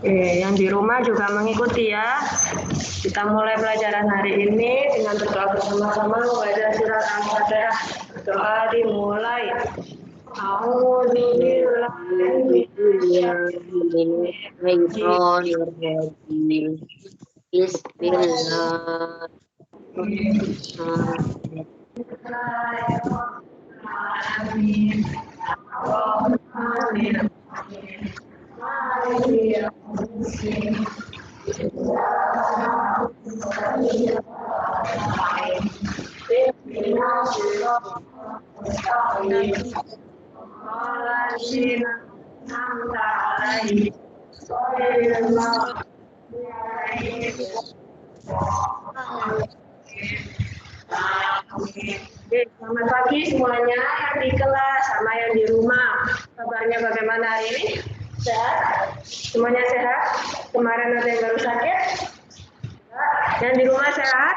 Yang di rumah juga mengikuti ya. Kita mulai pelajaran hari ini dengan berdoa bersama-sama membaca surat Al-Fatihah. Doa dimulai. Selamat pagi semuanya yang di kelas sama yang di rumah. Kabarnya bagaimana hari ini? Sehat? Semuanya sehat? Kemarin ada yang baru sakit? Yang di rumah sehat?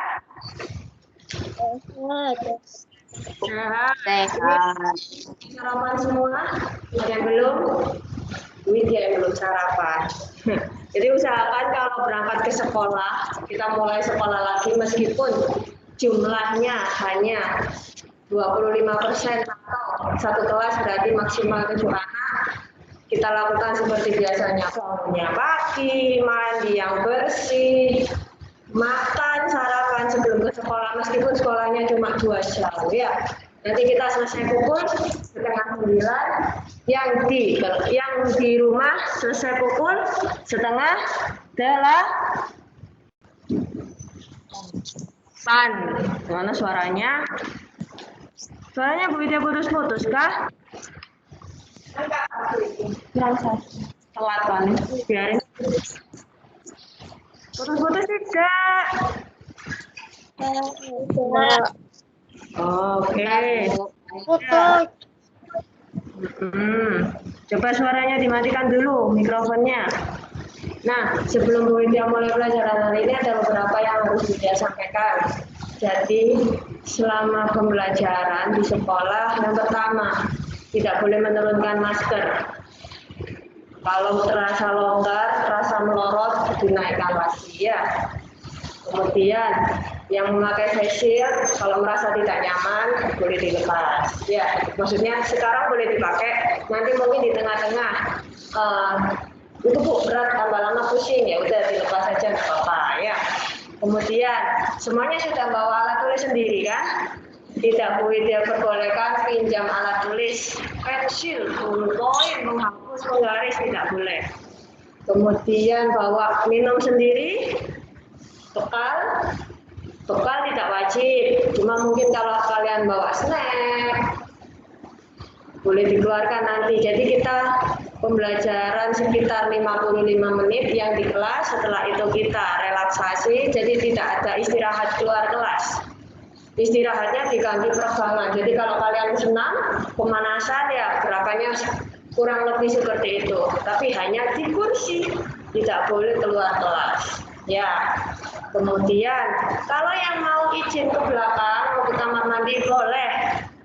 Sehat. Sarapan semua? Ada yang belum? Widya yang belum sarapan. Jadi usahakan kalau berangkat ke sekolah, kita mulai sekolah lagi meskipun jumlahnya hanya 25% atau satu kelas berarti maksimal 7 anak. Kita lakukan seperti biasanya, bangunnya pagi, mandi yang bersih, makan, sarapan sebelum ke sekolah meskipun sekolahnya cuma 2 jam ya. Nanti kita selesai pukul setengah 9, yang di rumah selesai pukul setengah 8. Gimana suaranya? Suaranya Bu Widya putus-putus kah? Telat kan? Biarin. Putus-putus tidak. Oke. Coba suaranya dimatikan dulu mikrofonnya. Nah, sebelum Bu Widya mulai pelajaran hari ini ada beberapa yang harus Widya sampaikan. Jadi, selama pembelajaran di sekolah, yang pertama, tidak boleh menurunkan masker. Kalau terasa longgar, terasa melorot, dinaikkan lagi ya. Kemudian, yang memakai face shield, kalau merasa tidak nyaman, boleh dilepas. Ya, maksudnya sekarang boleh dipakai, nanti mungkin di tengah-tengah. Itu Bu, berat, tambah lama pusing, ya udah dilepas saja, nggak apa-apa ya. Kemudian, semuanya sudah bawa alat tulis sendiri kan? Tidak boleh dia perbolehkan pinjam alat tulis, pensil, ballpoint, menghapus, menggaris, tidak boleh. Kemudian bawa minum sendiri, bekal tidak wajib, cuma mungkin kalau kalian bawa snack, boleh dikeluarkan nanti. Jadi kita pembelajaran sekitar 55 menit yang di kelas, setelah itu kita relaksasi, jadi tidak ada istirahat keluar kelas. Istirahatnya diganti peregangan. Jadi kalau kalian senam, pemanasan ya gerakannya kurang lebih seperti itu. Tapi hanya di kursi, tidak boleh keluar kelas. Ya. Kemudian kalau yang mau izin ke belakang, mau ke kamar mandi boleh.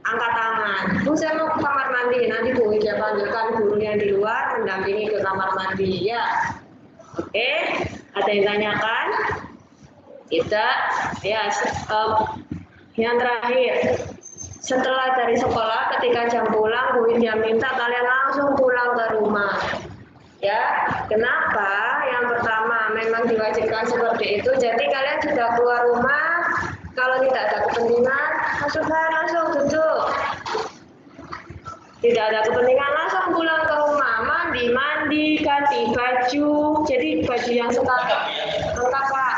Angkat tangan. Bu, saya mau ke kamar mandi. Nanti Bu Widya panggilkan gurunya di luar mendampingi ke kamar mandi ya. Oke, ada yang tanyakan? Tidak. Ya. Yang terakhir, setelah dari sekolah ketika jam pulang, Bu Widya minta kalian langsung pulang ke rumah. Ya, kenapa? Yang pertama memang diwajibkan seperti itu. Jadi kalian sudah keluar rumah, kalau tidak ada kepentingan, langsung duduk. Tidak ada kepentingan, langsung pulang ke rumah, mandi, ganti baju. Jadi baju yang sekarang, lengkap Pak,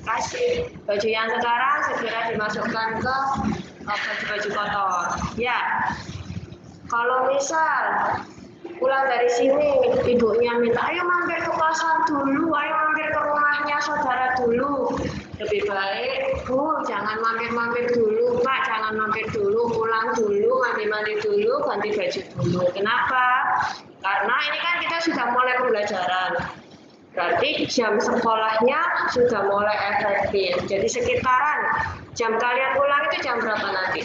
kasih. Baju yang sekarang segera dimasukkan ke baju-baju kotor. Ya, kalau misal pulang dari sini, ibunya minta, ayo mampir ke pasar dulu, ayo mampir ke rumahnya saudara dulu. Lebih baik, Bu, jangan mampir-mampir dulu, Pak, jangan mampir dulu, pulang dulu, mandi-mandi dulu, ganti baju dulu. Kenapa? Karena ini kan kita sudah mulai pembelajaran. Berarti jam sekolahnya sudah mulai efektif. Jadi sekitaran jam kalian pulang itu jam berapa nanti?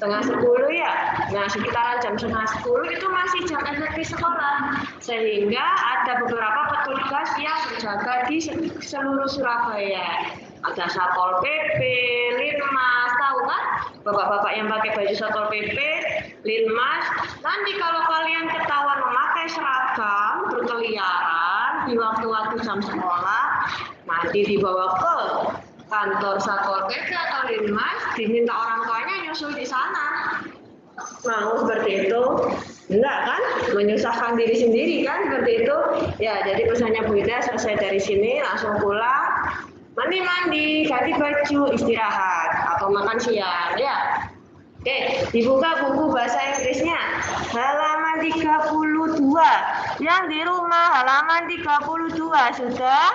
9:30 ya. Nah, sekitaran jam 9:30 itu masih jam efektif sekolah. Sehingga ada beberapa petugas yang berjaga di seluruh Surabaya. Ada Satpol PP, Linmas, tahu kan? Bapak-bapak yang pakai baju Satpol PP, Linmas. Nanti kalau kalian ketahuan memakai seragam berkeliaran di waktu-waktu jam sekolah, nanti dibawa ke kantor Satpol PP atau Linmas, diminta orang tuanya nyusul di sana. Mau seperti itu? Enggak kan? Menyusahkan diri sendiri kan seperti itu? Ya, jadi pesannya Bu Ida selesai dari sini langsung pulang, mandi-mandi, ganti baju, istirahat atau makan siang ya. Oke, dibuka buku bahasa Inggrisnya. Halaman 32. Yang di rumah halaman 32 sudah?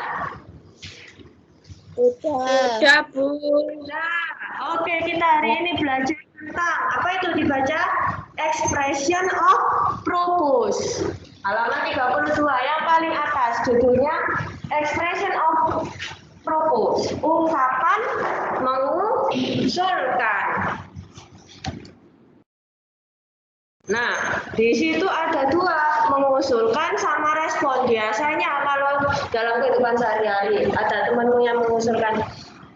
Sudah, Bu. Nah, oke, kita hari ini belajar tentang apa itu dibaca? Expression of purpose. Halaman 32 yang paling atas judulnya Expression of purpose. Ungkapan mengusulkan. Nah, di situ ada dua, mengusulkan sama respon. Biasanya kalau dalam kehidupan sehari-hari ada temanmu yang mengusulkan,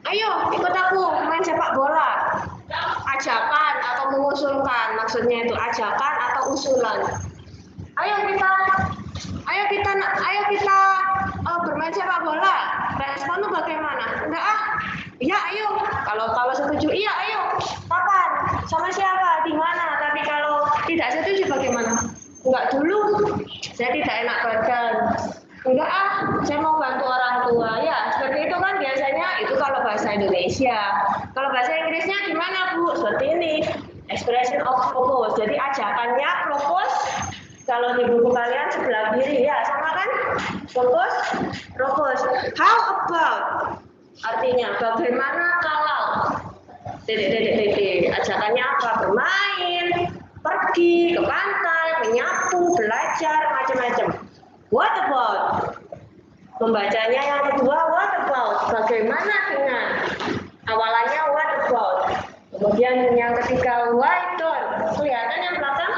ayo ikut aku main sepak bola. Ajakan atau mengusulkan, maksudnya itu ajakan atau usulan. Ayo kita bermain sepak bola. Responmu bagaimana? Enggak ah. Iya, ayo. Kalau setuju, iya, ayo. Kapan? Sama siapa? Di mana? Tapi kalau tidak setuju bagaimana? Enggak dulu. Saya tidak enak badan. Enggak ah, saya mau bantu orang tua. Ya, seperti itu kan biasanya. Itu kalau bahasa Indonesia. Kalau bahasa Inggrisnya gimana, Bu? Seperti ini. Expression of purpose. Jadi ajakannya propose. Kalau di buku kalian sebelah kiri ya, sama kan? Propose. How about? Artinya bagaimana kalau? Ajakannya apa? Bermain, pergi ke pantai, menyapu, belajar, macam-macam. What about? Membacanya yang kedua, what about? Bagaimana dengan? Awalannya what about? Kemudian yang ketiga, why don't? Kelihatan yang belakang?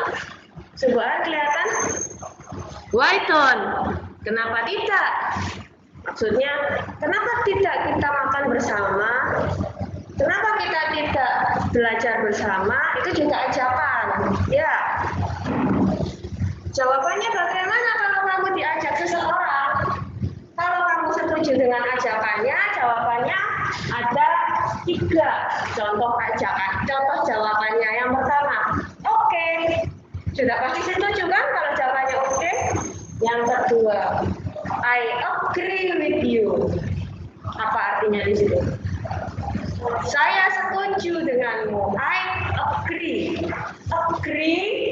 Sebuah kelihatan? Why don't? Kenapa tidak? Maksudnya, kenapa tidak kita makan bersama? Kenapa kita tidak belajar bersama? Itu juga ajakan. Ya. Jawabannya bagaimana kalau kamu diajak seseorang? Kalau kamu setuju dengan ajakannya, jawabannya ada 3 contoh ajakan, contoh jawabannya. Yang pertama, oke. Sudah pasti setuju kan kalau jawabannya oke? Yang kedua, I agree with you. Apa artinya di situ? Saya setuju denganmu. I agree. Agree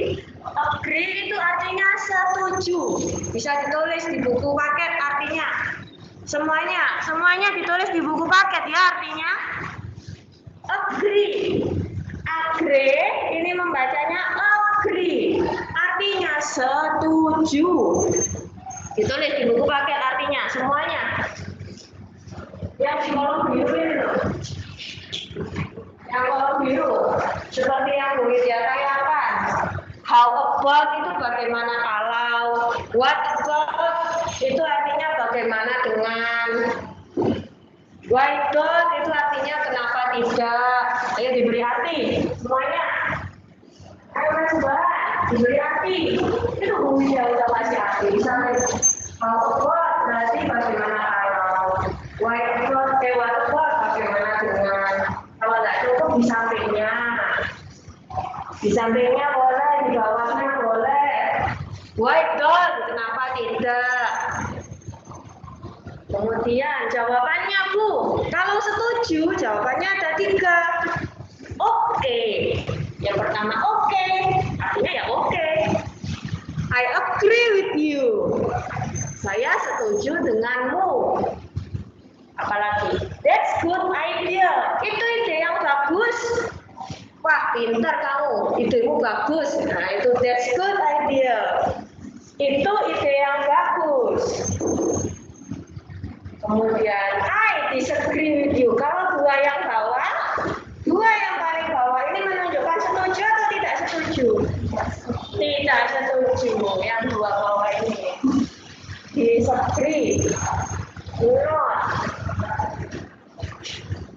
itu artinya setuju. Bisa ditulis di buku paket artinya. Semuanya ditulis di buku paket ya artinya. Agree. Agree ini membacanya agree. Artinya setuju. Ditulis di buku paket artinya semuanya. Yang di kolom biru ini loh. Yang kolom biru seperti yang Bu Widya tanyakan. How about itu bagaimana kalau? What about itu artinya bagaimana dengan? Why don't itu artinya kenapa tidak? Ayo diberi arti semuanya. Ayo coba diberi arti. Itu Bu Widya udah kasih arti. Misalnya how about berarti bagaimana kalau? Why don't what about bagaimana dengan? Kalau tidak cukup di sampingnya. Di sampingnya boleh, di bawahnya boleh. Why don't? Kenapa tidak? Kemudian jawabannya Bu, kalau setuju jawabannya ada 3. Oke. Yang pertama oke, artinya ya oke. I agree with you. Saya setuju denganmu. Apalagi? That's good idea. Itu ide yang bagus. Wah, pintar kamu. Idemu bagus. Nah, itu that's good idea. Itu ide yang bagus. Kemudian, I disagree with you. Kalau 2 yang bawah, 2 yang paling bawah ini menunjukkan setuju Tidak setuju. Yang dua bawah ini. Disagree. Not.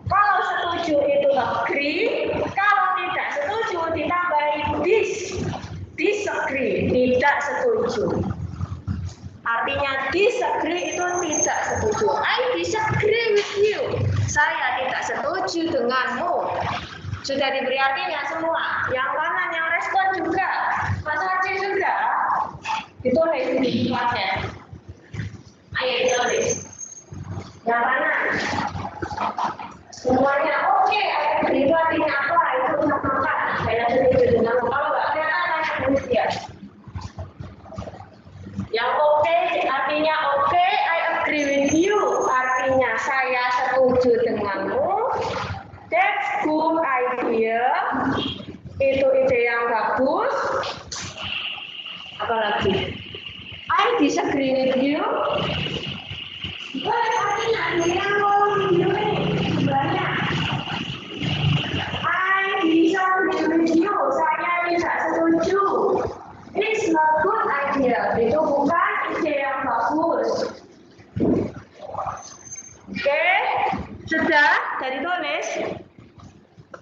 Kalau setuju itu agree, kalau tidak setuju ditambahin disagree, tidak setuju. Artinya disagree itu tidak setuju. I disagree with you. Saya tidak setuju denganmu. Sudah diberi artinya semua. Yang kanan yang respon juga. Mas Aceh juga. Ditulis di tempatnya. Ayo ditulis. Yang kanan. Semuanya oke. Itu artinya apa? Itu makan. Saya setuju denganmu. Kalau nggak kelihatan tanya kemudian. Yang oke artinya oke, I agree with you. Artinya saya setuju denganmu. That's good idea. Itu ide yang bagus. Apalagi? I disagree with you. Artinya yang mau ini banyak. I disagree with you. Saya tidak setuju. It's not good idea. Itu bukan ide yang bagus. Oke, sudah dari tulis.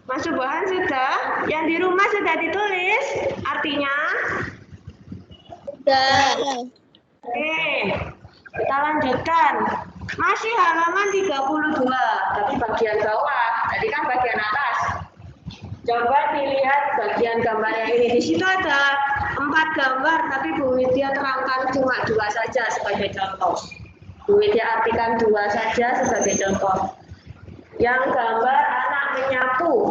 Mas Subahan sudah. Yang di rumah sudah ditulis. Artinya? Sudah. Oke, kita lanjutkan. Masih halaman 32, tapi bagian bawah. Tadi kan bagian atas. Coba dilihat bagian gambarnya ini. Di situ ada 4 gambar, tapi Bu Widya terangkan cuma 2 saja sebagai contoh. Bu Widya artikan 2 saja sebagai contoh. Yang gambar anak menyapu.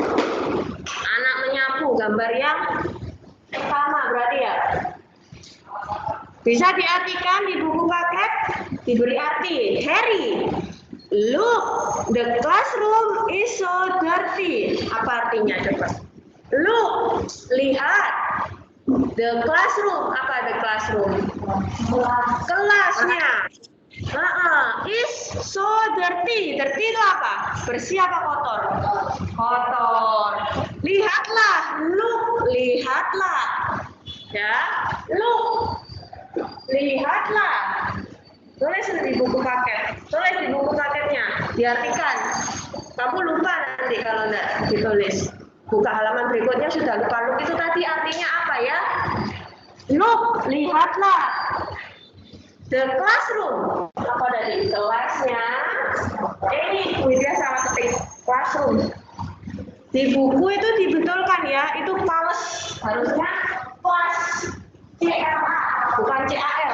Anak menyapu, gambar yang pertama berarti ya. Bisa diartikan di buku paket, diberi arti. Harry, look, the classroom is so dirty. Apa artinya coba? Look, lihat. The classroom, apa the classroom? Kelasnya. Is so dirty. Dirty itu apa? Bersih apa kotor? Kotor. Lihatlah, look, lihatlah. Ya, look. Lihatlah. Tulis di buku paket. Tulis di buku paketnya. Diartikan. Kamu lupa nanti kalau enggak ditulis. Buka halaman berikutnya sudah lupa. Look itu tadi artinya apa ya? Look, lihatlah. The classroom. Apa tadi? Kelasnya. Ini Widya sama ketik classroom. Di buku itu dibetulkan ya. Itu pales. Harusnya kelas. CLA. Bukan CAL.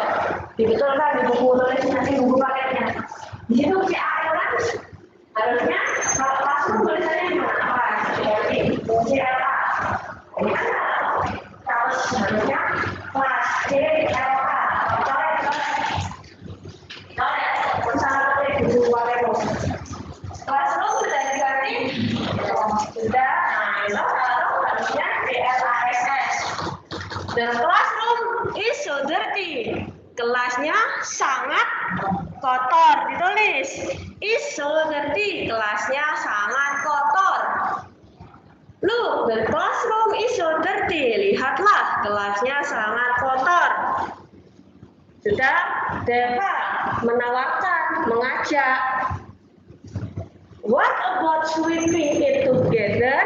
Dibetulkan di buku tulis nanti buku paketnya. Di situ CAL kan harusnya kalau classroom tulisannya gimana? Apa? CLA. Ini kan harus harusnya kelas CLA. Classroom sudah diganti? Sudah. Nah, harusnya CLASS. The classroom is so dirty. Kelasnya sangat kotor. Ditulis. Is so dirty. Kelasnya sangat kotor. Look, the classroom is so dirty. Lihatlah, kelasnya sangat kotor. Sudah, Deva menawarkan, mengajak. What about sweeping it together?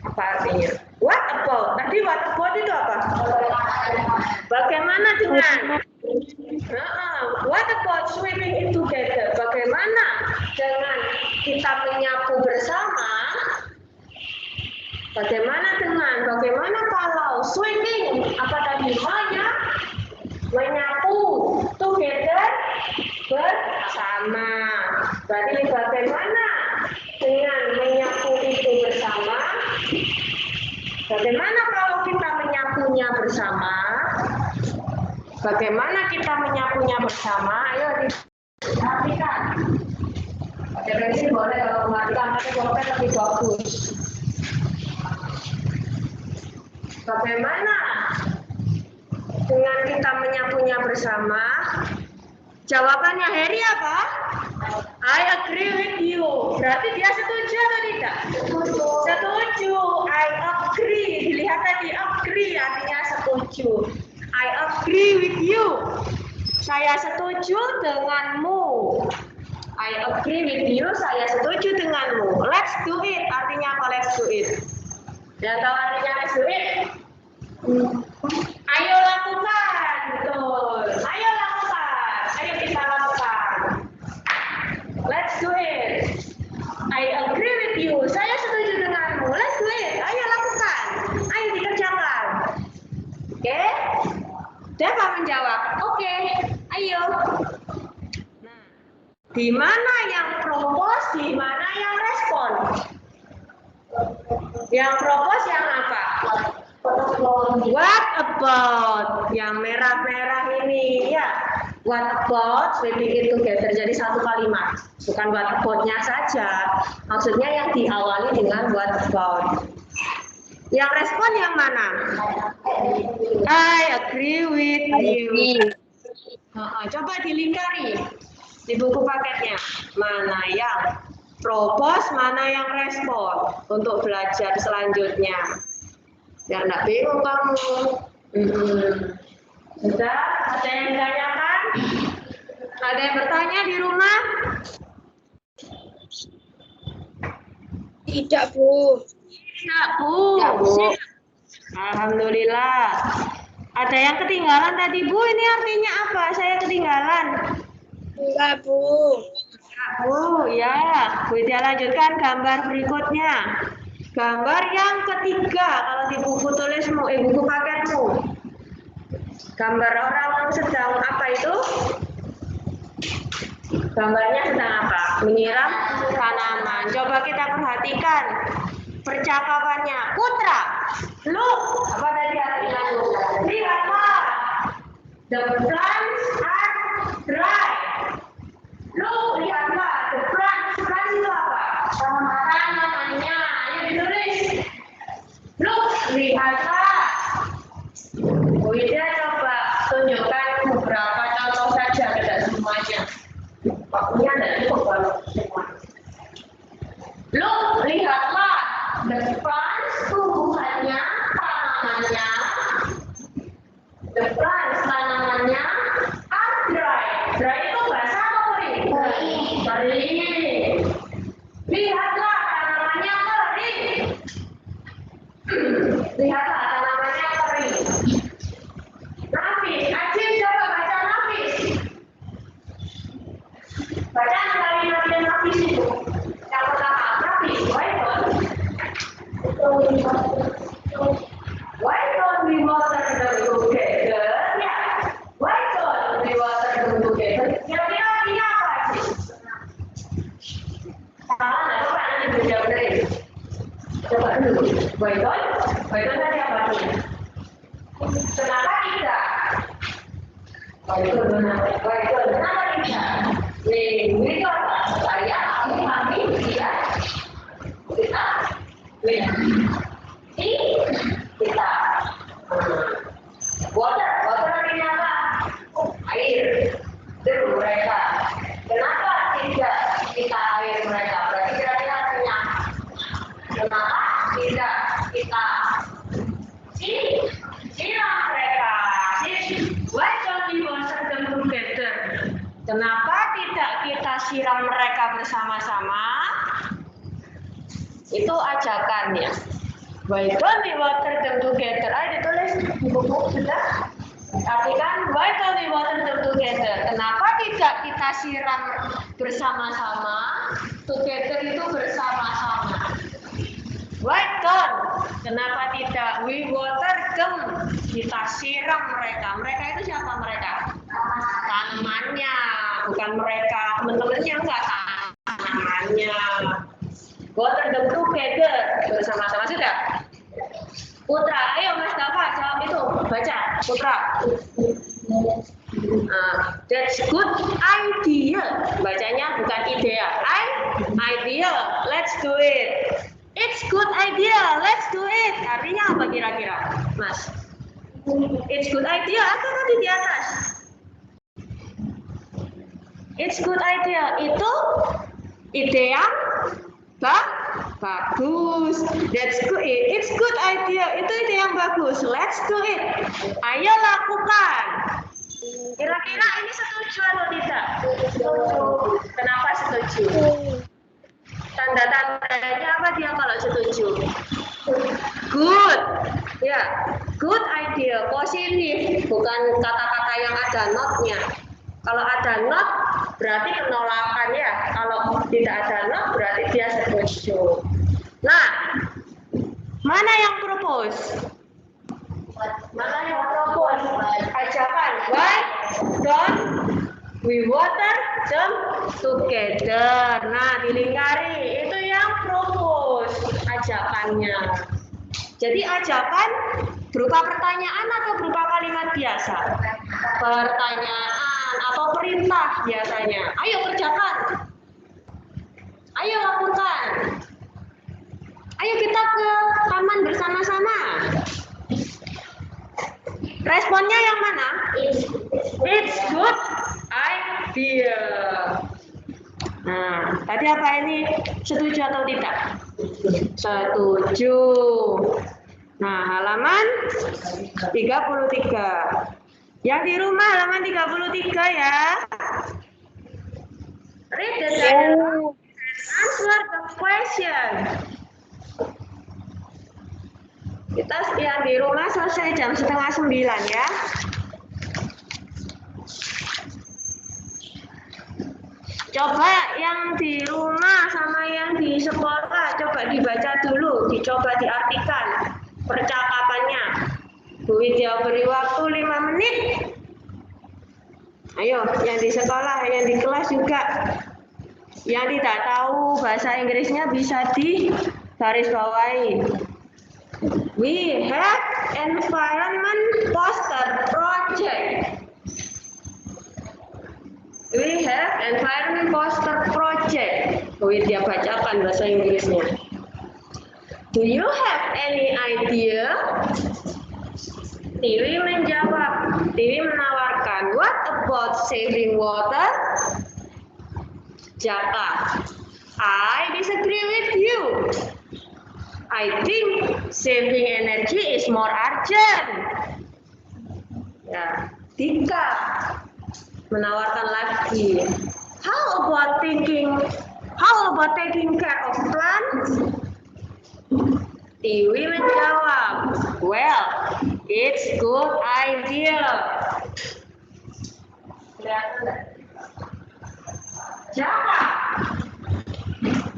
Apa artinya? What about? Tadi what about itu apa? Bagaimana dengan? What about sweeping it together? Bagaimana dengan kita menyapu bersama? Bagaimana kalau sweeping? Apa tadi? Menyapu together bersama. Berarti bagaimana dengan menyapu itu bersama? Bagaimana kalau kita menyapunya bersama? Bagaimana kita menyapunya bersama? Ayo diperhatikan. Pakai pensil boleh, kalau mematikan pakai pulpen lebih bagus. Bagaimana dengan kita menyapunya bersama? Jawabannya Harry apa? I agree with you. Berarti dia setuju atau tidak? Setuju. I agree. Dilihat tadi agree artinya setuju. agree with you. Saya setuju denganmu. I agree with you. Saya setuju denganmu. Let's do it. Artinya apa let's do it? Yang tahu artinya let's do it? Ayo lakukan. Betul. Ayo lakukan. Ayo kita lakukan. Let's do it. I agree with you. Saya setuju denganmu. Let's do it. Ayo lakukan. Ayo dikerjakan. Oke? Siapa menjawab? Oke. Ayo. Nah, di mana yang propose, di mana yang respon? Yang propose yang apa? What about? Yang merah-merah ini ya. What about? We bikin together jadi satu kalimat. Bukan what about-nya saja. Maksudnya yang diawali dengan what about. Yang respon yang mana? I agree with you. Coba dilingkari di buku paketnya. Mana yang propose, mana yang respon untuk belajar selanjutnya. Biar nggak bingung kamu. Sudah? Ada yang ditanyakan? Ada yang bertanya di rumah? Tidak, Bu. Tidak, Bu. Alhamdulillah. Ada yang ketinggalan tadi, Bu. Ini artinya apa? Saya ketinggalan. Enggak, Bu. Enggak, Bu. Ya. Bu Ida lanjutkan gambar berikutnya. Gambar yang ketiga kalau di buku tulismu, buku paketmu. Gambar orang sedang apa itu? Gambarnya sedang apa? Menyiram tanaman. Coba kita perhatikan percakapannya. Putra, look, apa tadi artinya? Lihatlah, the plants are dry. Look, lihatlah, the plants itu apa? Tanamannya. Ayo ditulis. Look, lihatlah. Bu Ida coba tunjukkan beberapa contoh saja, tidak semuanya. Waktunya tidak cukup kalau semua. Look, lihatlah. The plants, tumbuhannya, tanamannya. The plants, tanamannya are dry. Dry itu basah atau kering? Kering. Lihatlah, tanamannya kering. Lihatlah, tanamannya kering. Nafis, Acim coba baca Nafis. Baca kalimat yang Nafis itu. Yang pertama, Nafis, why don't we water them together? Ya, why don't we water them together? Kira-kira artinya apa sih? Salah, coba nanti belajar benerin. Coba dulu, why don't tadi apa artinya? Kenapa tidak? Kenapa tidak? Itu apa? Saya, kami, dia, kita, kita. Water artinya apa? Air. Itu mereka. Kenapa tidak kita air mereka? Berarti kira-kira artinya kenapa tidak kita siram mereka? Why don't we water them together? Kenapa tidak kita siram mereka bersama-sama? Itu ajakan ya. Why don't we water them together? Ayo ditulis di buku sudah. Artikan why don't we water them together? Kenapa tidak kita siram bersama-sama? Together itu bersama-sama. Why don't? Kenapa tidak we water them? Kita siram mereka. Mereka itu siapa mereka? Tanamannya, bukan mereka teman-temannya, enggak, tanamannya. Water them together bersama-sama sudah. Putra, ayo Mas Dafa jawab itu, baca Putra. That's good idea. Bacanya bukan idea. Idea. Let's do it. It's good idea. Let's do it. Artinya apa kira-kira, Mas? It's good idea atau tadi di atas? It's good idea itu ide yang Bagus. That's good. It's good idea. Itu ide yang bagus. Let's do it. Ayo lakukan. Kira-kira ini setuju atau tidak? Setuju. Kenapa setuju? Tanda-tandanya apa dia kalau setuju? Good. Ya, good idea. Positif. Bukan kata-kata yang ada not-nya. Kalau ada not, berarti penolakan ya. Kalau tidak ada not, berarti dia setuju. Nah, mana yang propose? Mana yang propose? Ajakan. Why don't we water them together? Nah, dilingkari. Itu yang propose ajakannya. Jadi ajakan berupa pertanyaan atau berupa kalimat biasa? Pertanyaan atau perintah biasanya. Ayo kerjakan. Ayo lakukan. Ayo kita ke taman bersama-sama. Responnya yang mana? It's good idea. Nah, tadi apa ini? Setuju atau tidak? Setuju. Nah, halaman 33. Yang di rumah halaman 33 ya. Read the dialogue and answer the question. Kita yang di rumah selesai jam 8:30 ya. Coba yang di rumah sama yang di sekolah coba dibaca dulu, dicoba diartikan percakapannya. Bu Widya beri waktu 5 menit. Ayo, yang di sekolah, yang di kelas juga. Yang tidak tahu bahasa Inggrisnya bisa digarisbawahi. We have environment poster project. We have environment poster project. Widya bacakan bahasa Inggrisnya. Do you have any idea? Tiwi menjawab. Tiwi menawarkan. What about saving water? Jaka. I disagree with you. I think saving energy is more urgent. Ya, Dika menawarkan lagi. How about taking care of plants? Tiwi menjawab, well, it's good idea. Jaka.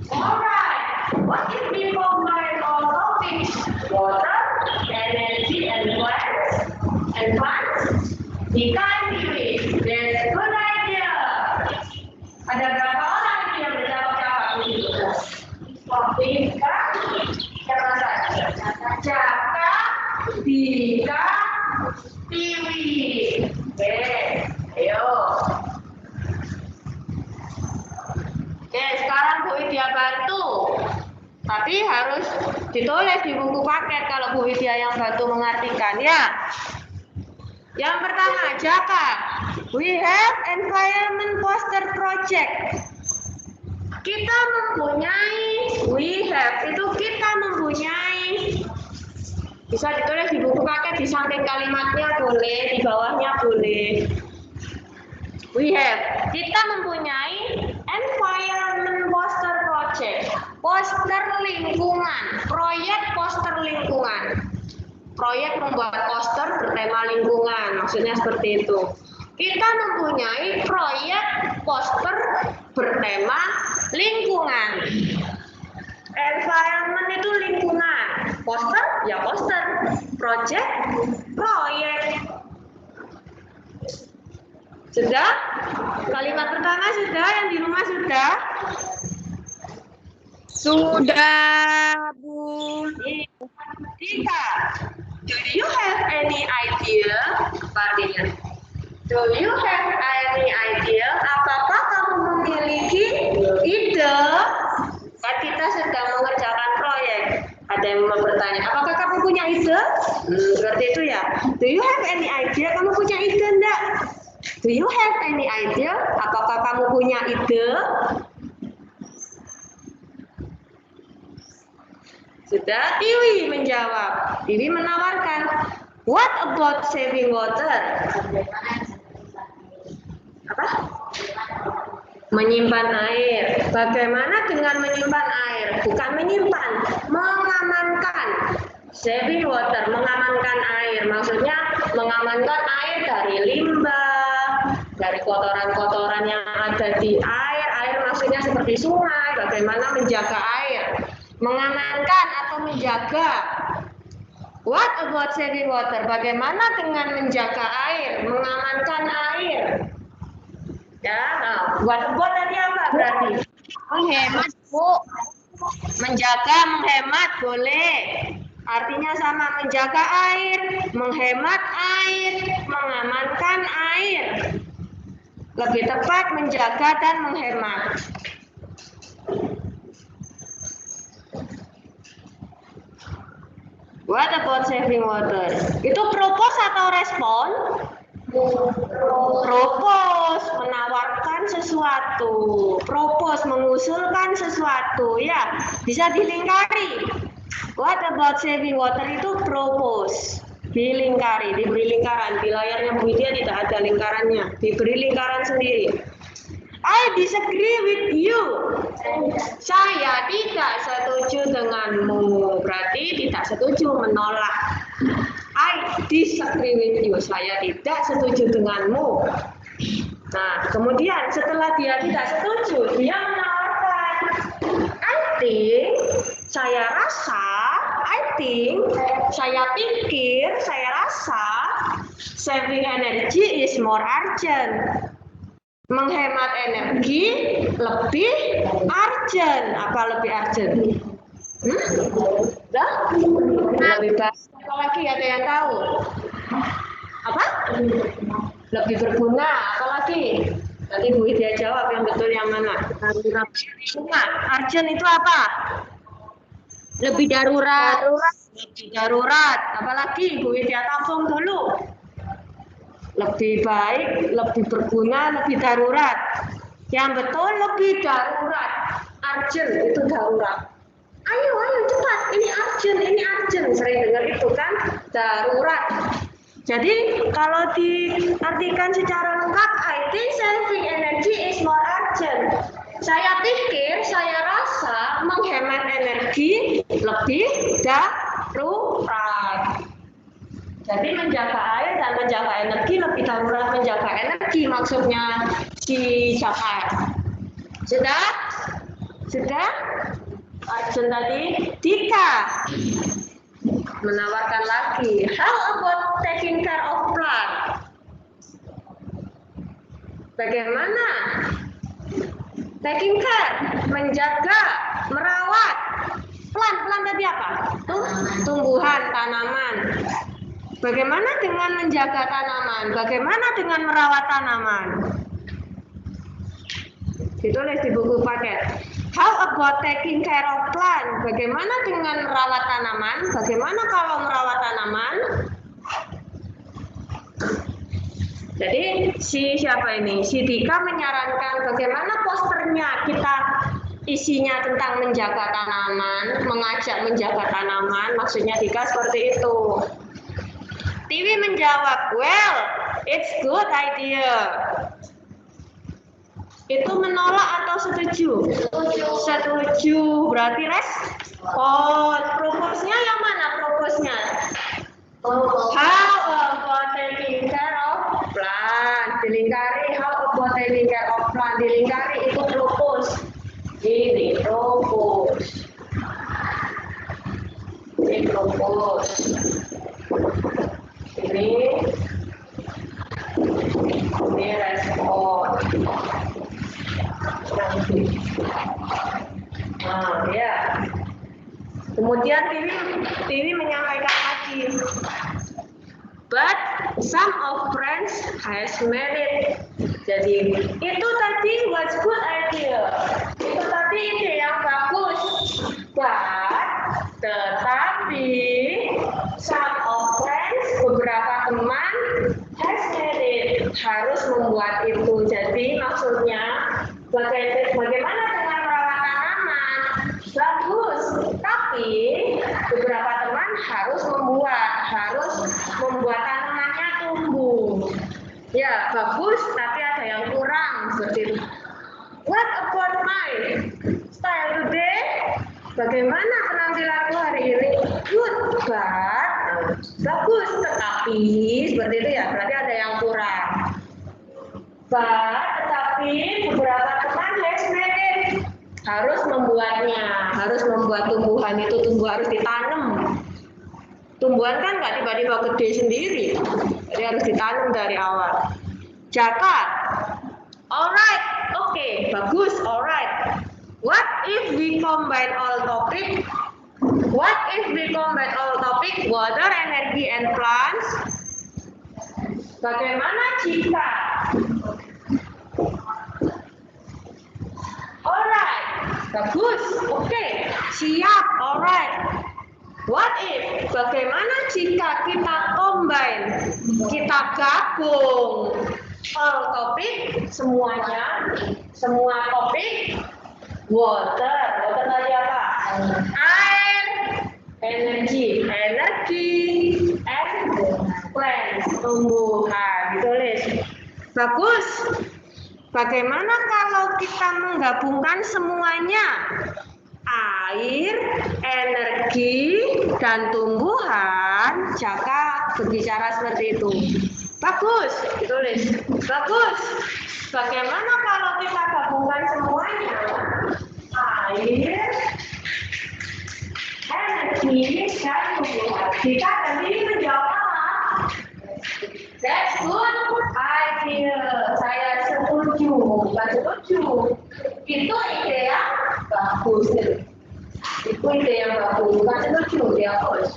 Alright, what if we combine all topics? Water, energy, and plants? Dika and Tiwi, that's a good idea. Ada berapa orang yang menjawab begitu? Dika, siapa saja? Jaka, Dika, Tiwi. Oke, ayo. Oke, sekarang Bu Widya bantu. Tapi harus ditulis di buku paket kalau Bu Widya yang bantu mengartikan ya. Yang pertama, Jaka. We have environment poster project. Kita mempunyai, we have itu kita mempunyai. Bisa ditulis di buku paket di samping kalimatnya boleh, di bawahnya boleh. We have, kita mempunyai environment poster project, poster lingkungan, proyek poster lingkungan. Proyek membuat poster bertema lingkungan, maksudnya seperti itu. Kita mempunyai proyek poster bertema lingkungan. Environment itu lingkungan, poster ya poster, project proyek. Sudah? Kalimat pertama sudah, yang di rumah sudah? Sudah, Bu. Dika, do you have any idea? Artinya, do you have any idea? Apakah kamu memiliki ide? Kan kita sedang mengerjakan proyek. Ada yang mau bertanya, apakah kamu punya ide? Seperti itu ya. Do you have any idea? Kamu punya ide enggak? Do you have any idea? Apakah kamu punya ide? Sudah. Tiwi menjawab. Tiwi menawarkan, what about saving water? Apa? Menyimpan air. Bagaimana dengan menyimpan air? Bukan menyimpan, mengamankan. Saving water, mengamankan air. Maksudnya mengamankan air dari limbah, dari kotoran-kotoran yang ada di air. Air maksudnya seperti sungai. Bagaimana menjaga air? Mengamankan atau menjaga. What about saving water? Bagaimana dengan menjaga air? Mengamankan air. Ya, nah, what about tadi apa berarti? Menghemat, Bu. Menjaga, menghemat boleh. Artinya sama, menjaga air, menghemat air, mengamankan air. Lebih tepat menjaga dan menghemat. What about saving water? Itu propose atau respon? Propose, menawarkan sesuatu. Propose, mengusulkan sesuatu. Ya, bisa dilingkari. What about saving water itu propose. Dilingkari, diberi lingkaran. Di layarnya Bu Widya tidak ada lingkarannya. Diberi lingkaran sendiri. I disagree with you. Saya tidak setuju denganmu. Berarti tidak setuju, menolak. I disagree with you. Saya tidak setuju denganmu. Nah, kemudian setelah dia tidak setuju, dia menawarkan. I think, saya rasa, I think, saya pikir, saya rasa, saving energy is more urgent. Menghemat energi lebih urgent. Apa lebih urgent? Lebih baik. Apa lagi ada yang tahu? Apa? Lebih berguna. Apa lagi? Nanti Bu Widya jawab yang betul yang mana. Urgent itu apa? Lebih darurat. Lebih darurat. Apalagi Bu Widya tampung dulu. Lebih baik, lebih berguna, lebih darurat. Yang betul lebih darurat. Urgent itu darurat. Ayo cepat, ini urgent. Sering dengar itu kan, darurat. Jadi kalau diartikan secara lengkap, I think saving energy is more urgent. Saya pikir, saya rasa menghemat energi lebih darurat. Jadi menjaga air dan menjaga energi lebih darurat menjaga energi maksudnya si siapa? Sudah? Arjun tadi. Dika menawarkan lagi. How about taking care of plant? Bagaimana? Taking care, menjaga, merawat. Plant tadi apa? Tumbuhan, tanaman. Bagaimana dengan menjaga tanaman? Bagaimana dengan merawat tanaman? Ditulis di buku paket. How about taking care of plant? Bagaimana dengan merawat tanaman? Bagaimana kalau merawat tanaman? Jadi siapa ini? Si Dika menyarankan bagaimana posternya kita isinya tentang menjaga tanaman, mengajak menjaga tanaman. Maksudnya Dika seperti itu. Tiwi menjawab, well, it's good idea. Itu menolak atau setuju? Setuju. Berarti respon. Propose-nya yang mana propose-nya? How about taking care of plant? Dilingkari, how about taking care of plant? Dilingkari itu propose. Ini propose. Ini propose. Ini respon. Nah, ya. Kemudian Tiwi menyampaikan lagi. But some of friends has married. Jadi itu tadi was good idea. Itu tadi ide yang bagus. Tetapi some of friends, beberapa teman has married, harus membuat itu. Jadi maksudnya bagaimana dengan merawat tanaman? Bagus, tapi beberapa teman harus membuat tanamannya tumbuh. Ya, bagus, tapi ada yang kurang seperti itu. What about my style today? Bagaimana penampilanku hari ini? Good, but bagus, tetapi seperti itu ya. Berarti ada yang kurang. But, tetapi beberapa teman harus membuatnya, harus membuat tumbuhan itu harus ditanam. Tumbuhan kan nggak tiba-tiba gede sendiri, jadi harus ditanam dari awal. Jaka, alright, oke, bagus, alright. What if we combine all topic? What if we combine all topic? Water, energy, and plants. Bagaimana jika? Alright, bagus, oke, siap, alright. What if? Bagaimana jika kita combine, kita gabung all topik, semuanya, semua topik, water tadi apa? Air, energi, and plants, tumbuhan, ditulis. Bagus. Bagaimana kalau kita menggabungkan semuanya? Air, energi, dan tumbuhan. Jaka berbicara seperti itu. Bagus, ditulis. Bagus. Bagaimana kalau kita gabungkan semuanya? Air, energi, dan tumbuhan. Jika tadi menjawab apa? That's good idea. Saya setuju. Bukan setuju. Itu ide yang bagus. Itu ide yang bagus. Bukan setuju. Dia bagus.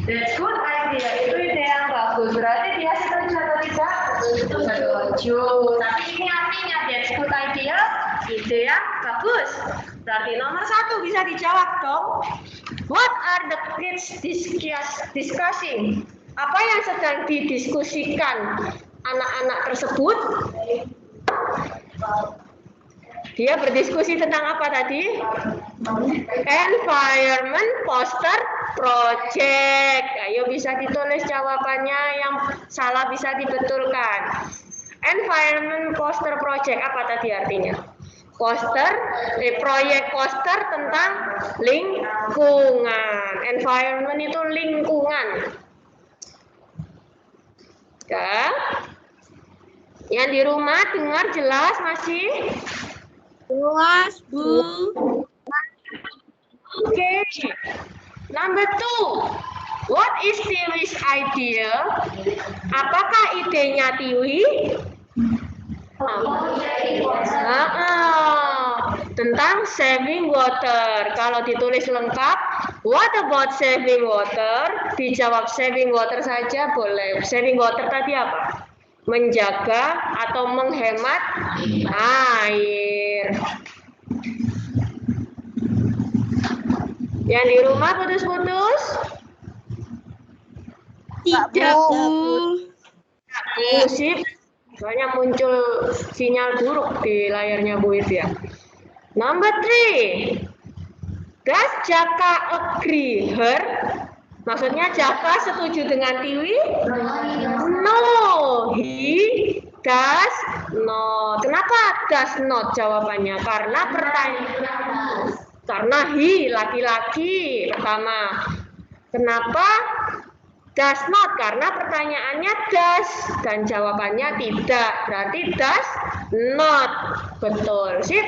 That's good idea. Itu ide yang bagus. Berarti dia setuju atau tidak? Setuju. Tapi ini artinya that's good idea. Ide yang bagus. Berarti nomor 1 bisa dijawab dong. What are the kids discussing? Apa yang sedang didiskusikan anak-anak tersebut? Dia berdiskusi tentang apa tadi? Environment poster project. Ayo bisa ditulis jawabannya, yang salah bisa dibetulkan. Environment poster project, apa tadi artinya? Proyek poster tentang lingkungan. Environment itu lingkungan. Ya. Yang di rumah dengar jelas masih? Jelas, Bu. Oke. Number 2. What is Tiwi's idea? Apakah idenya Tiwi? Tentang saving water. Kalau ditulis lengkap, what about saving water? Dijawab saving water saja boleh. Saving water tadi apa? Menjaga atau menghemat air. Yang di rumah putus-putus? Tidak, Bu. Sip. Soalnya muncul sinyal buruk di layarnya Bu ya. Number 3. Does Jaka agree her? Maksudnya Jaka setuju dengan Tiwi? No, he does not. Kenapa does not jawabannya? Karena karena he laki-laki pertama. Kenapa does not? Karena pertanyaannya does dan jawabannya tidak. Berarti does not. Betul. Sip.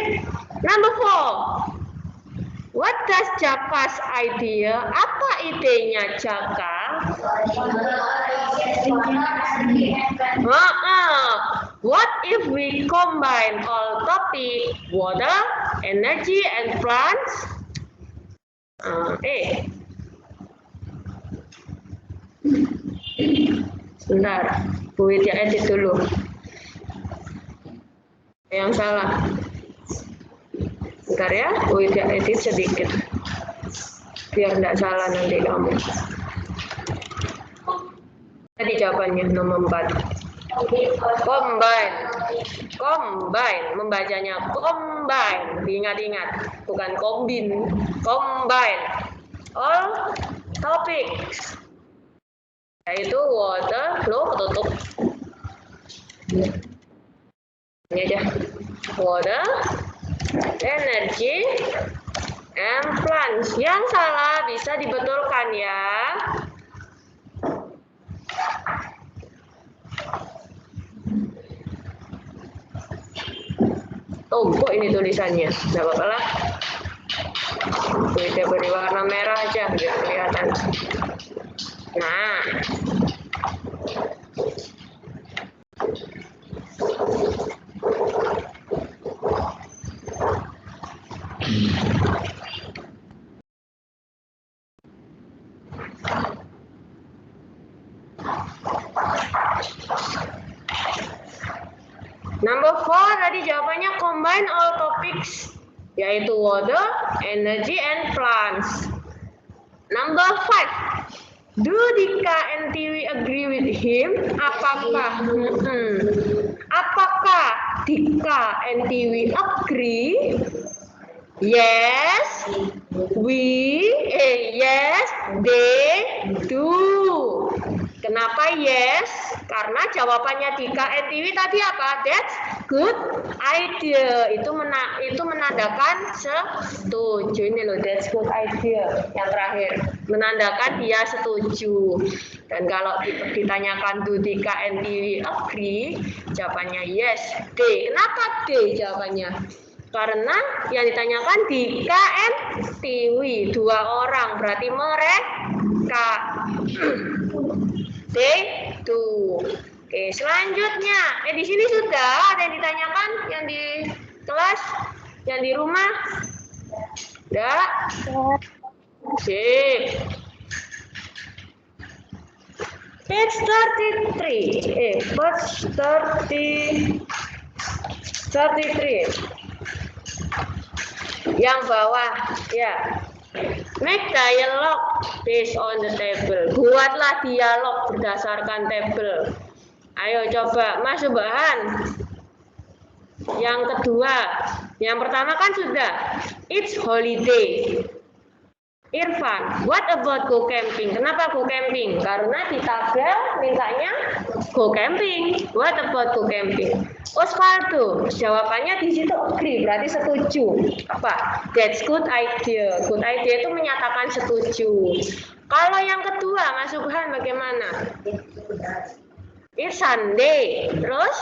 Number 4. What does Jaka's idea? Apa idenya Jaka? What if we combine all topic, water, energy, and plants? Sebentar, Bu Widya edit dulu. Yang salah. Bentar ya, Bu Widya edit sedikit. Biar tidak salah nanti kamu. Tadi jawabannya nomor 4. Combine Combine. Membacanya combine. Ingat-ingat. Bukan combine. Combine. All topics. Yaitu water, flow, ketutup. Ini aja. Water, energy, and plants. Yang salah bisa dibetulkan ya. Tumpuk ini tulisannya, nggak apa-apa lah. Kita beri warna merah aja biar kelihatan. Nah, number 4 tadi jawabannya combine all topics, yaitu water, energy, and plants. Number 5, do Dika and Tiwi agree with him? Apakah apakah Dika and Tiwi agree? Yes, yes, they do. Kenapa yes? Karena jawabannya Dika and Tiwi tadi apa? That's good idea. Itu menandakan setuju. Ini loh, that's good idea. Yang terakhir, menandakan dia setuju. Dan kalau ditanyakan do Dika and Tiwi agree, jawabannya yes, they. Kenapa they jawabannya? Karena yang ditanyakan Dika and Tiwi, 2 orang, berarti mereka. They do. Oke, selanjutnya. Di sini sudah ada yang ditanyakan, yang di kelas, yang di rumah. Enggak? Sip. Page 33. Page 33. Yang bawah, ya. Make dialogue based on the table. Buatlah dialog berdasarkan tabel. Ayo coba, Mas Subhan. Yang kedua, yang pertama kan sudah. It's holiday. Irfan, what about go camping? Kenapa go camping? Karena di tabel mintanya go camping. What about go camping? Osvaldo, jawabannya di situ agree, berarti setuju. Apa? That's good idea. Good idea itu menyatakan setuju. Kalau yang kedua, Mas Subhan bagaimana? It's Sunday. Terus?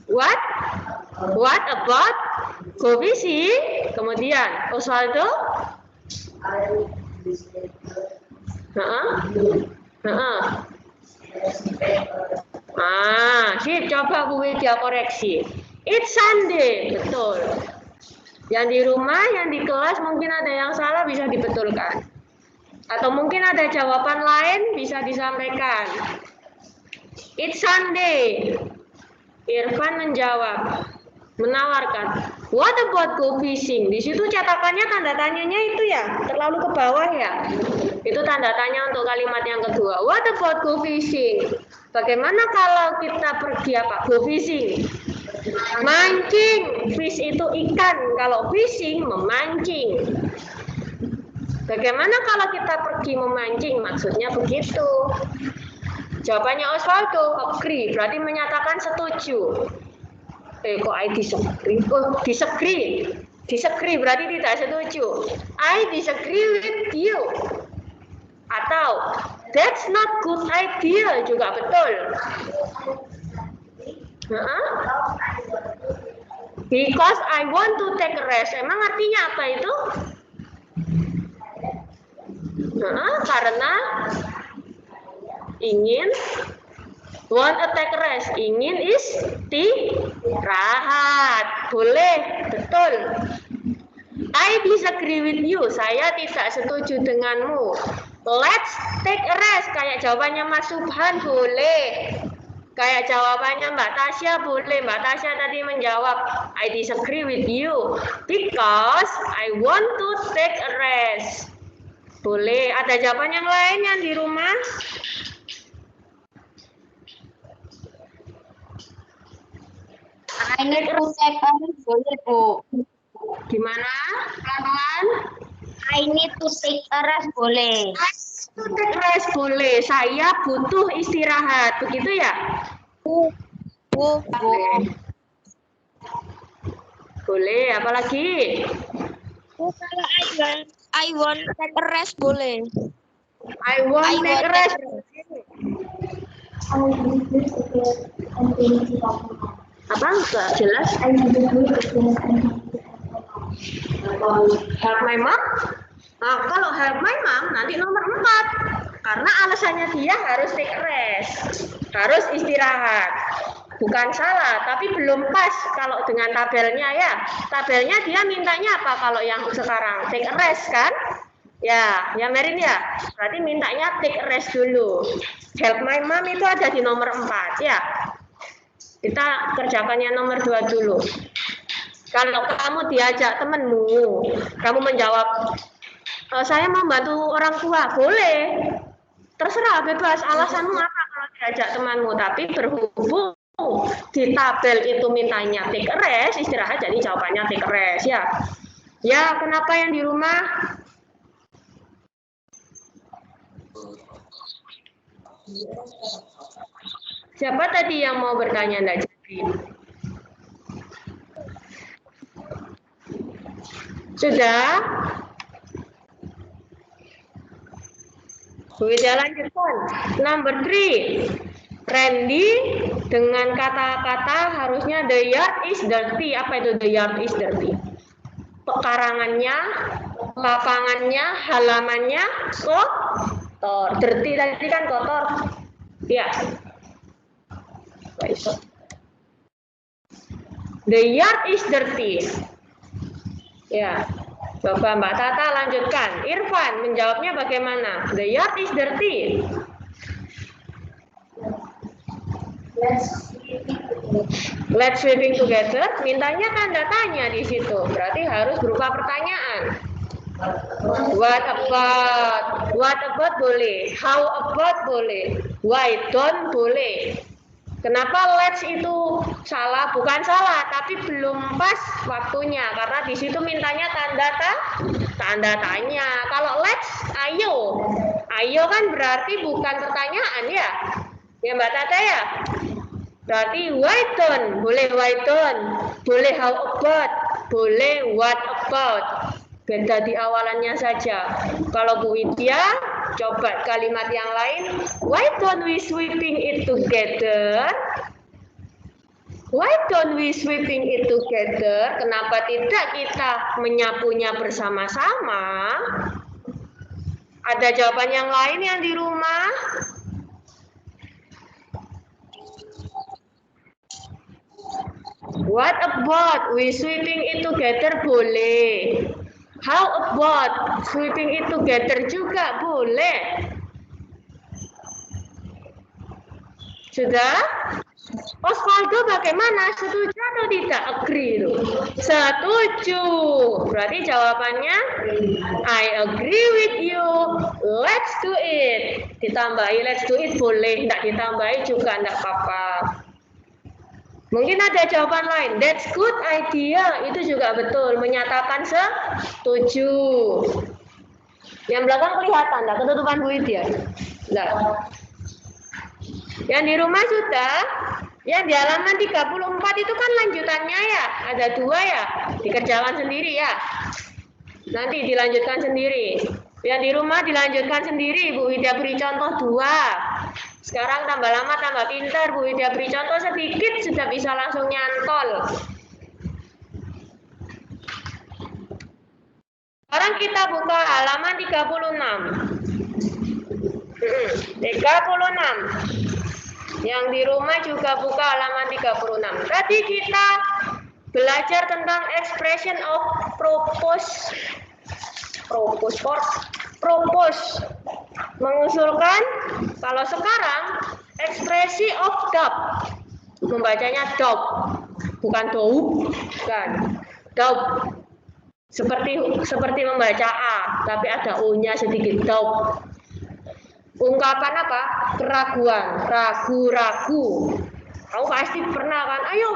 What? What about go fishing? Kemudian, Osvaldo? Sip, coba Bu Widya koreksi. It's Sunday, betul. Yang di rumah, yang di kelas mungkin ada yang salah bisa dibetulkan. Atau mungkin ada jawaban lain bisa disampaikan. It's Sunday. Irfan menjawab, menawarkan. What about go fishing? Di situ catakannya tanda tanyanya itu ya, terlalu ke bawah ya. Itu tanda tanya untuk kalimat yang kedua. What about go fishing? Bagaimana kalau kita pergi apa? Go fishing. Mancing. Fish itu ikan. Kalau fishing memancing. Bagaimana kalau kita pergi memancing? Maksudnya begitu. Jawabannya Osvaldo, agree. Berarti menyatakan setuju. Kok I disagree? Oh, disagree. Disagree berarti tidak setuju. I disagree with you. Atau that's not good idea juga betul. Because I want to take a rest. Emang artinya apa itu? Karena ingin want to take a rest. Ingin istirahat. Boleh, betul. I disagree with you. Saya tidak setuju denganmu. Let's take a rest. Kayak jawabannya Mas Subhan boleh. Kayak jawabannya Mbak Tasya boleh. Mbak Tasya tadi menjawab, I disagree with you because I want to take a rest. Boleh. Ada jawaban yang lain yang di rumah? I need to take a rest boleh, Bu. Gimana? Pelan-pelan. I need to take a rest boleh. Take rest boleh. Saya butuh istirahat. Begitu ya? Bu. Boleh. Apalagi? Bu, kalau I want take a rest boleh. I want take rest. Apa enggak jelas? Help my mom? Nah, kalau help my mom nanti nomor 4. Karena alasannya dia harus take rest. Harus istirahat. Bukan salah, tapi belum pas kalau dengan tabelnya ya. Tabelnya dia mintanya apa kalau yang sekarang? Take rest kan? Ya Merin ya. Berarti mintanya take rest dulu. Help my mom itu ada di nomor 4 ya. Kita kerjakan yang nomor 2 dulu. Kalau kamu diajak temanmu, kamu menjawab, saya mau bantu orang tua, boleh. Terserah, bebas. Alasanmu apa kalau diajak temanmu. Tapi berhubung di tabel itu mintanya take rest, istirahat, jadi jawabannya take rest ya. Ya, kenapa yang di rumah? Siapa tadi yang mau bertanya enggak jadi? Sudah? Widya lanjutkan. Number 3. Randy dengan kata-kata harusnya the yard is dirty. Apa itu the yard is dirty? Pekarangannya, lapangannya, halamannya kotor. Dirty tadi kan kotor. Ya. The yard is dirty. Ya. Bapak Mbak Tata lanjutkan. Irfan menjawabnya bagaimana? The yard is dirty. Let's sweeping together. Mintanya tanda tanya di situ. Berarti harus berupa pertanyaan. What about? What about boleh. How about boleh. Why don't boleh. Kenapa let's itu salah? Bukan salah, tapi belum pas waktunya karena di situ mintanya tanda tanya. Kalau let's, ayo. Ayo kan berarti bukan pertanyaan ya. Ya Mbak Tata ya. Berarti why don't, boleh why don't, boleh how about, boleh what about. Beda di awalannya saja. Kalau Bu Widya, coba kalimat yang lain. Why don't we sweeping it together? Why don't we sweeping it together? Kenapa tidak kita menyapunya bersama-sama? Ada jawaban yang lain yang di rumah? What about we sweeping it together? Boleh. How about sweeping it together juga boleh. Sudah? Osvaldo bagaimana? Setuju atau tidak? Agree. Setuju. Berarti jawabannya I agree with you. Let's do it. Ditambahi let's do it boleh. Tidak ditambahi juga tidak apa-apa. Mungkin ada jawaban lain. That's good idea. Itu juga betul. Menyatakan setuju. Yang belakang kelihatan. Enggak ketutupan Bu Widya? Enggak. Yang di rumah sudah. Yang di halaman 34 itu kan lanjutannya ya. Ada 2 ya. Dikerjakan sendiri ya. Nanti dilanjutkan sendiri. Yang di rumah dilanjutkan sendiri. Bu Widya beri contoh 2. Sekarang tambah lama tambah pintar. Bu Widya beri contoh sedikit sudah bisa langsung nyantol. Sekarang kita buka halaman 36. 36. Yang di rumah juga buka halaman 36. Tadi kita belajar tentang expression of propose. Mengusulkan. Kalau sekarang ekspresi of doubt. Membacanya doubt. Bukan doubt, kan. Doubt. Seperti membaca A, tapi ada U-nya sedikit. Doubt. Ungkapan apa? Keraguan, ragu-ragu. Kamu pasti pernah kan? Ayo,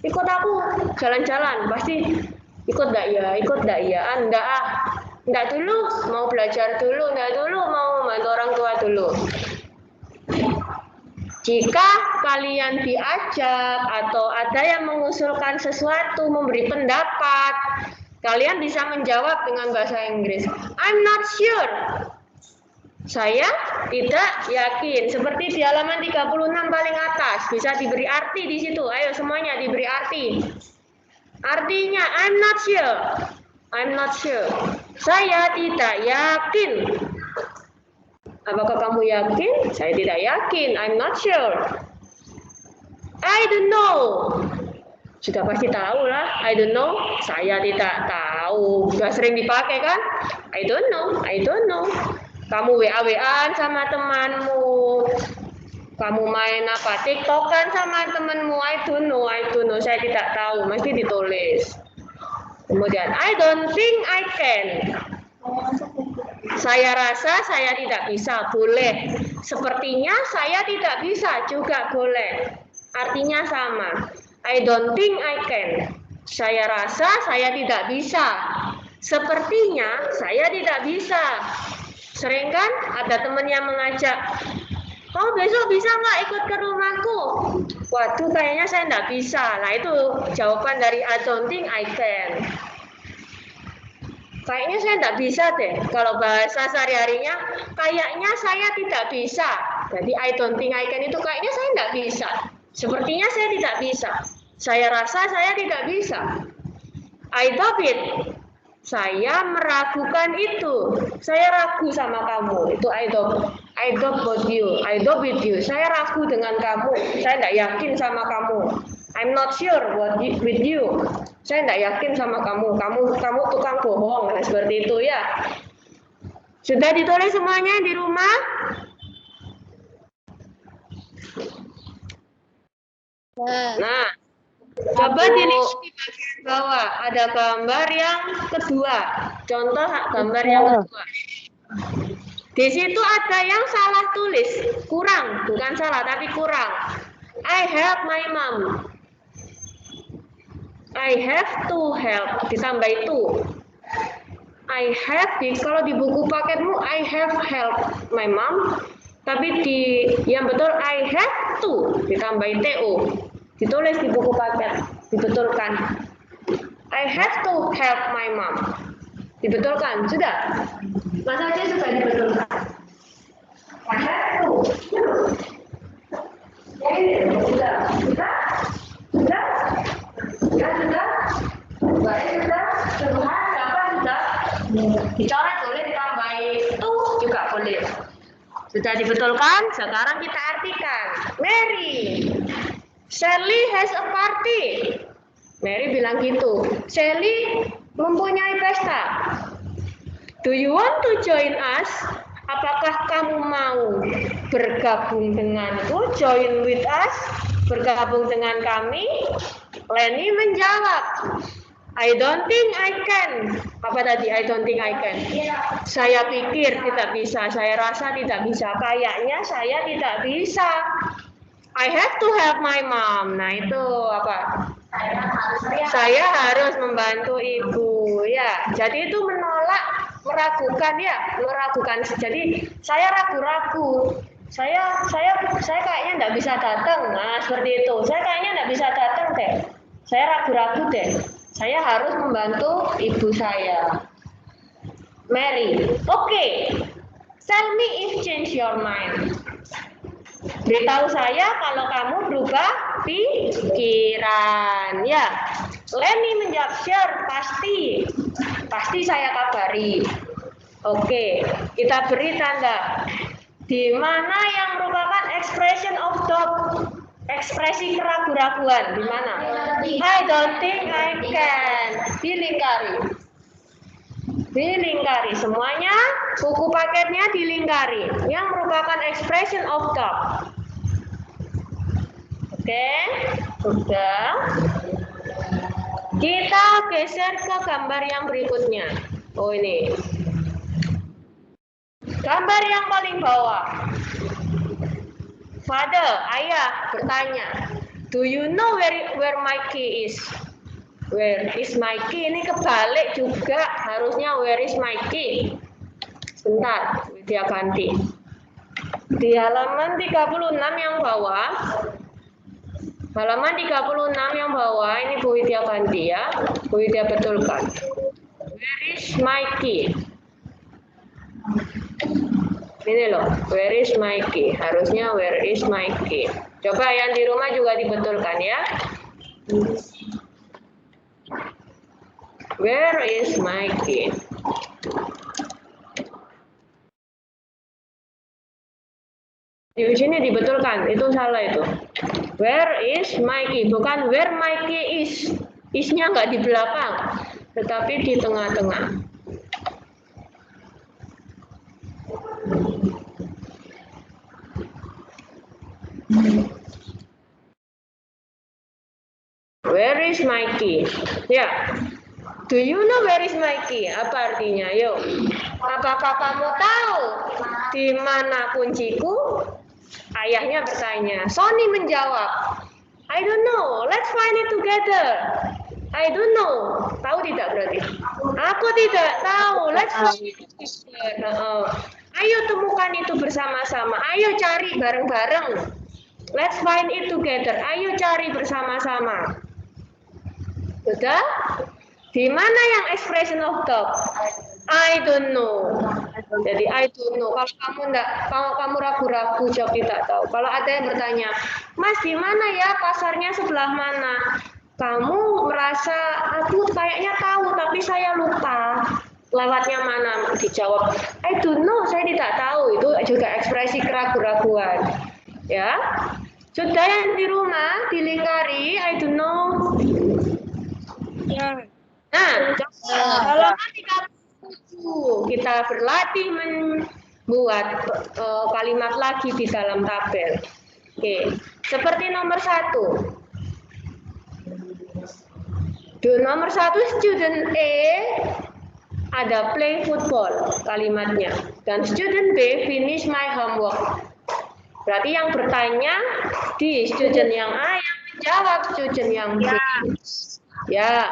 ikut aku jalan-jalan, pasti ikut nggak ya, enggak dulu, mau belajar dulu, enggak dulu, mau membantu orang tua dulu. Jika kalian diajak atau ada yang mengusulkan sesuatu, memberi pendapat, kalian bisa menjawab dengan bahasa Inggris. I'm not sure. Saya tidak yakin. Seperti di halaman 36 paling atas, bisa diberi arti di situ. Ayo semuanya diberi arti. Artinya I'm not sure. I'm not sure. Saya tidak yakin. Apakah kamu yakin? Saya tidak yakin. I'm not sure. I don't know. Sudah pasti tahu lah. I don't know. Saya tidak tahu. Sudah sering dipakai kan? I don't know. I don't know. Kamu WA-WAan sama temanmu. Kamu main apa? TikTokan sama temanmu. I don't know. I don't know. Saya tidak tahu. Mesti ditulis. Kemudian, I don't think I can. Saya rasa saya tidak bisa, boleh. Sepertinya saya tidak bisa, juga boleh. Artinya sama. I don't think I can. Saya rasa saya tidak bisa. Sepertinya saya tidak bisa. Sering kan ada teman yang mengajak, kamu besok bisa nggak ikut ke rumahku? Waduh, kayaknya saya nggak bisa. Nah, itu jawaban dari I don't think I can. Kayaknya saya tidak bisa deh. Kalau bahasa sehari-harinya, kayaknya saya tidak bisa. Jadi I don't think I can itu kayaknya saya tidak bisa. Sepertinya saya tidak bisa. Saya rasa saya tidak bisa. I doubt it. Saya meragukan itu. Saya ragu sama kamu. Itu I doubt with you. I doubt with you. Saya ragu dengan kamu. Saya tidak yakin sama kamu. I'm not sure with you. Saya tidak yakin sama kamu. Kamu tukang bohong. Nah, seperti itu ya. Sudah ditulis semuanya di rumah? Nah, coba dilihat di bagian bawah. Ada gambar yang kedua. Contoh gambar yang kedua. Di situ ada yang salah tulis. Kurang. Bukan salah, tapi kurang. I help my mom. I have to help, ditambah itu. I have, kalau di buku paketmu I have help my mom, tapi yang betul I have to, ditambah TO. Ditulis di buku paket, dibetulkan. I have to help my mom. Dibetulkan, sudah? Mas Aceh sudah dibetulkan. I have to. Sudah. Ya sudah, baik sudah, Tuhan apa sudah, dicoret boleh, ditambah itu juga boleh. Sudah dibetulkan, sekarang kita artikan. Mary, Sally has a party. Mary bilang gitu. Sally mempunyai pesta. Do you want to join us? Apakah kamu mau bergabung denganku? Join with us? Bergabung dengan kami? Lenny menjawab, I don't think I can. Apa tadi? I don't think I can. Saya pikir tidak bisa. Saya rasa tidak bisa. Kayaknya saya tidak bisa. I have to help my mom. Nah itu apa? Saya harus membantu ibu. Ya, jadi itu menolak, meragukan ya, meragukan. Jadi saya ragu-ragu. Saya kayaknya enggak bisa datang. Nah, seperti itu. Saya kayaknya enggak bisa datang deh. Saya ragu-ragu deh. Saya harus membantu ibu saya. Mary, oke. Tell me if change your mind. Beritahu saya kalau kamu berubah pikiran. Ya. Lenny menjawab, sure, pasti. Pasti saya kabari. Oke, kita beri tanda. Di mana yang merupakan expression of doubt, ekspresi keraguan-raguan, di mana? I don't think I can. Dilingkari. Dilingkari semuanya, buku paketnya dilingkari. Yang merupakan expression of doubt. Oke, sudah. Kita geser ke gambar yang berikutnya. Oh ini. Gambar yang paling bawah. Father, ayah bertanya, Do you know where my key is? Where is my key? Ini kebalik juga, harusnya where is my key? Sebentar, Widya ganti. Di halaman 36 yang bawah, halaman 36 yang bawah, ini Bu Widya ganti ya. Bu Widya betulkan. Where is my key? Ini loh, where is my key? Harusnya where is my key? Coba yang di rumah juga dibetulkan ya. Where is my key? Di sini dibetulkan, itu salah itu. Where is my key? Bukan where my key is. Is-nya nggak di belakang, tetapi di tengah-tengah. Where is my key? Ya. Do you know where is my key? Apa artinya? Yuk. Apakah kamu tahu di mana kunciku? Ayahnya bertanya. Sony menjawab, I don't know. Let's find it together. I don't know. Tahu tidak berarti? Aku tidak tahu. Let's find it together. Ayo temukan itu bersama-sama. Ayo cari bareng-bareng. Let's find it together. Ayo cari bersama-sama. Sudah? Di mana yang expression of doubt? I don't know. Jadi I don't know. Kalau kamu ragu-ragu jawab tidak tahu. Kalau ada yang bertanya, Mas di mana ya pasarnya sebelah mana? Kamu merasa aku kayaknya tahu tapi saya lupa. Lewatnya mana? Dijawab, I don't know. Saya tidak tahu. Itu juga ekspresi keraguan-raguan. Ya. Sudah yang di rumah dilingkari I don't know. Ya. Nah, halaman 37 kita berlatih membuat kalimat lagi di dalam tabel. Oke, seperti nomor 1. Nomor 1 student A ada play football kalimatnya dan student B finish my homework. Berarti yang bertanya di student yang A, yang menjawab student yang B. Ya.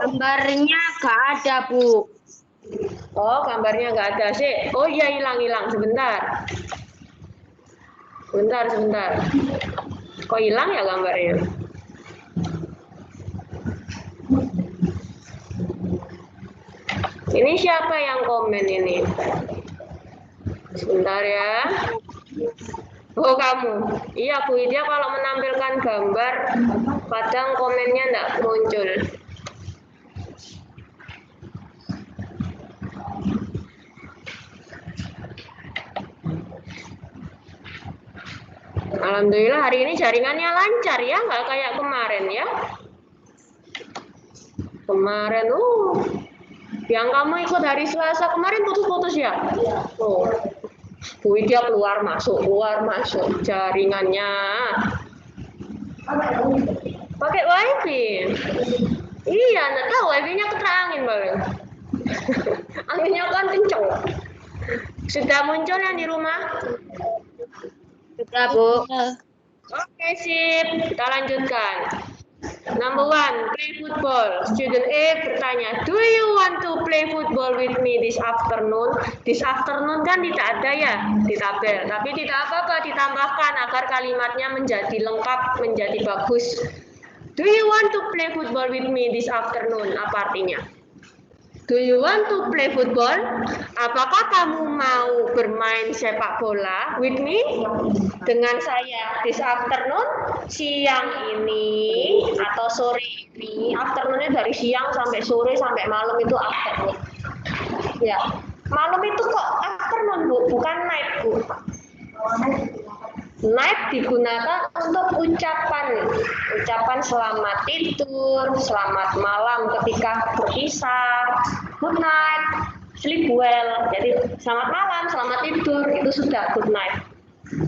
Gambarnya nggak ada, Bu. Oh, gambarnya nggak ada sih. Oh iya, hilang. Sebentar. Sebentar. Kok hilang ya gambarnya? Ini siapa yang komen ini? Sebentar ya. Oh, kamu. Iya, Bu Widya kalau menampilkan gambar, kadang komennya nggak muncul. Alhamdulillah hari ini jaringannya lancar ya, nggak kayak kemarin ya. Kemarin, yang kamu ikut hari Selasa kemarin putus-putus ya? Oh, Bu Widya keluar masuk jaringannya. Pakai WiFi? Iya, nggak tahu WiFi-nya kena angin bang. Anginnya kan kenceng. Sudah muncul yang di rumah? Sudah, Bu. Oke, sip. Kita lanjutkan. Number 1, play football. Student A bertanya, do you want to play football with me this afternoon? This afternoon kan tidak ada ya di tabel, tapi tidak apa-apa, ditambahkan agar kalimatnya menjadi lengkap, menjadi bagus. Do you want to play football with me this afternoon? Apa artinya? Do you want to play football? Apakah kamu mau bermain sepak bola with me? Dengan saya this afternoon, siang ini atau sore ini. Afternoon-nya dari siang sampai sore sampai malam itu afternoon. Ya, malam itu kok afternoon, Bu, bukan night, Bu. Night digunakan untuk ucapan selamat tidur, selamat malam ketika berpisah, good night, sleep well. Jadi selamat malam, selamat tidur, itu sudah good night.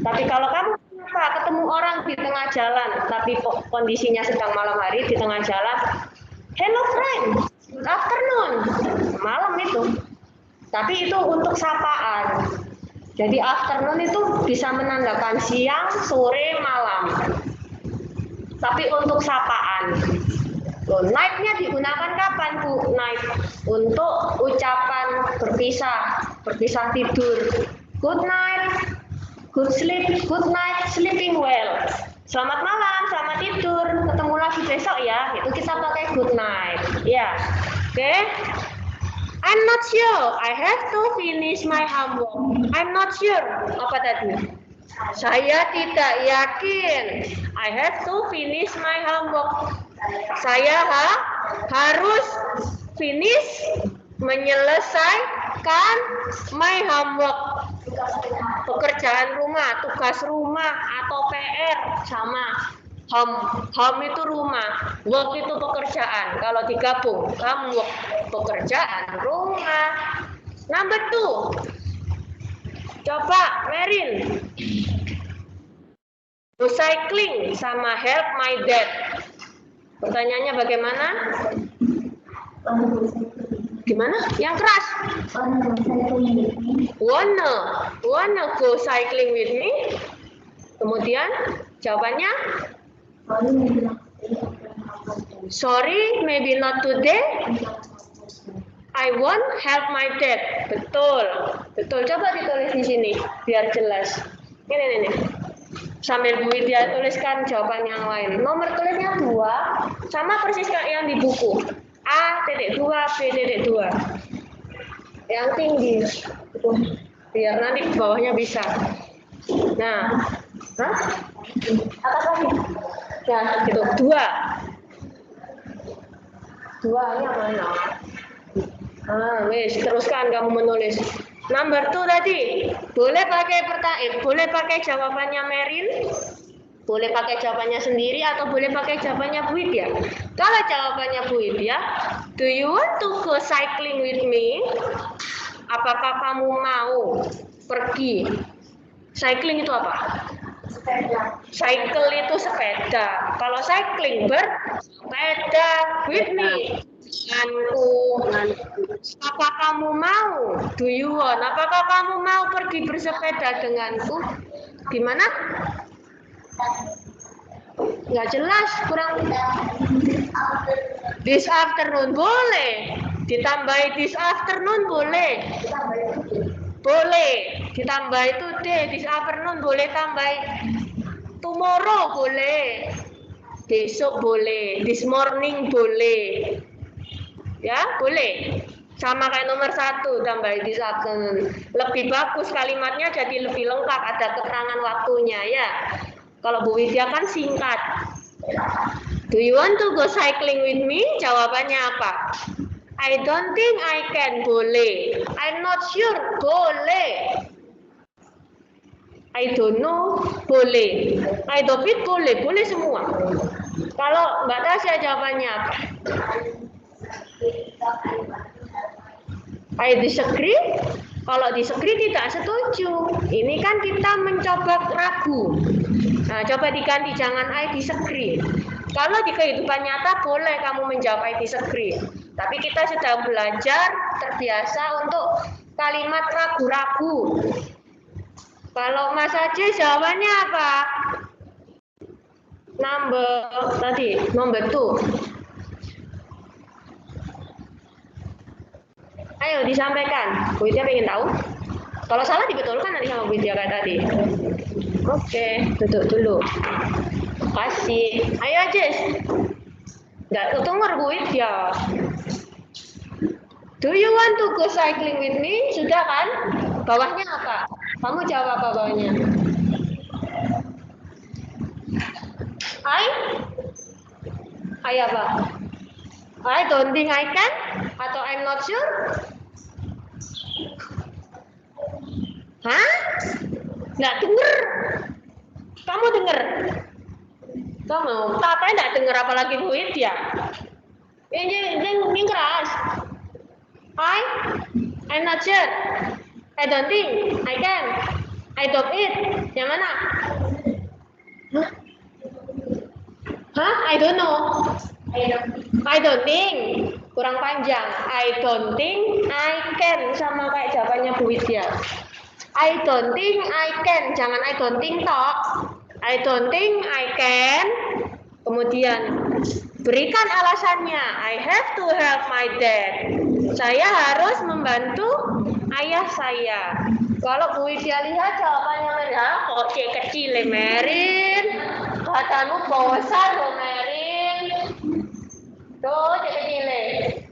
Tapi kalau kamu ketemu orang di tengah jalan, tapi kondisinya sedang malam hari di tengah jalan, hello friend, good afternoon, malam itu. Tapi itu untuk sapaan. Jadi afternoon itu bisa menandakan siang, sore, malam. tapi untuk sapaan. Loh, night-nya digunakan kapan, Bu? Night untuk ucapan berpisah tidur. Good night, good sleep, good night, sleeping well. Selamat malam, selamat tidur. Ketemu lagi besok ya. Itu kita pakai good night. Ya. Oke. I'm not sure. I have to finish my homework. I'm not sure. Apa tadi? Saya tidak yakin. I have to finish my homework. Saya harus finish, menyelesaikan my homework. Pekerjaan rumah, tugas rumah atau PR sama. Home itu rumah, work itu pekerjaan. Kalau digabung, homework pekerjaan rumah. Number 2. Coba Merin. Go cycling sama help my dad. Pertanyaannya bagaimana? Gimana? Yang keras. Wanna go cycling with me? Kemudian jawabannya? Sorry, maybe not today. I won't help my dad. Betul. Coba ditulis di sini biar jelas. Ini. Sambil Bu Widya tuliskan jawaban yang lain. Nomor tulisnya 2, sama persis kayak yang di buku. A.2, B.2. Yang tinggi. Biar nanti di bawahnya bisa. Nah, atas lagi. Nah, gitu. 2. 2-nya mana? Wes, teruskan kamu menulis. Number 2 tadi, boleh pakai jawabannya Merin, boleh pakai jawabannya sendiri atau boleh pakai jawabannya Bu Widya. Kalau jawabannya Bu Widya, do you want to go cycling with me? Apakah kamu mau pergi? Cycling itu apa? Sepeda. Cycle itu sepeda. Kalau cycling bersepeda with me. Denganku. Apa kamu mau? Do you want? Apakah kamu mau pergi bersepeda denganku? Gimana? Nggak jelas, kurang. This afternoon boleh. Ditambahi this afternoon boleh. Boleh. Ditambahi today, this afternoon boleh tambahi tomorrow boleh. Besok boleh. This morning boleh. Ya, boleh. Sama kayak nomor 1, tambah this afternoon. Lebih bagus kalimatnya, jadi lebih lengkap, ada keterangan waktunya ya. Kalau Bu Widya kan singkat. Do you want to go cycling with me? Jawabannya apa? I don't think I can. Boleh. I'm not sure. Boleh. I don't know. Boleh. I don't it. Boleh. Boleh semua. Kalau Mbak Tasya jawabannya apa? I disagree. Kalau disagree tidak setuju. Ini kan kita mencoba ragu. Nah, coba diganti, jangan I disagree. Kalau di kehidupan nyata boleh kamu menjawab I disagree. Tapi kita sudah belajar terbiasa untuk kalimat ragu-ragu. Kalau Mas Aceh jawabannya apa? Number 2. Ayo disampaikan. Bu Widya pengen tahu. Kalau salah dibetulkan nanti sama Bu Widya kayak tadi. Oke, duduk dulu. Kasih. Ayo Jess. Nggak denger Bu Widya. Do you want to go cycling with me? Sudah kan? Bawahnya apa? Kamu jawab apa bawahnya? I apa? I don't think I can atau I'm not sure? Hah? Nggak denger? Kamu denger? Kamu Tata nggak denger apalagi Bu Widya? Ini keras. I'm not sure. I don't think I can. I don't eat. Yang mana? Hah? I don't know. I don't think. Kurang panjang. I don't think I can. Sama kayak jawabannya Bu Widya. I don't think I can. Jangan I don't think toh. I don't think I can Kemudian berikan alasannya. I have to help my dad. Saya harus membantu ayah saya. Kalau Bu Widya lihat jawabannya Merin, kok cek kecil Merin. Katamu bosan loh Merin. Tuh cek kecil.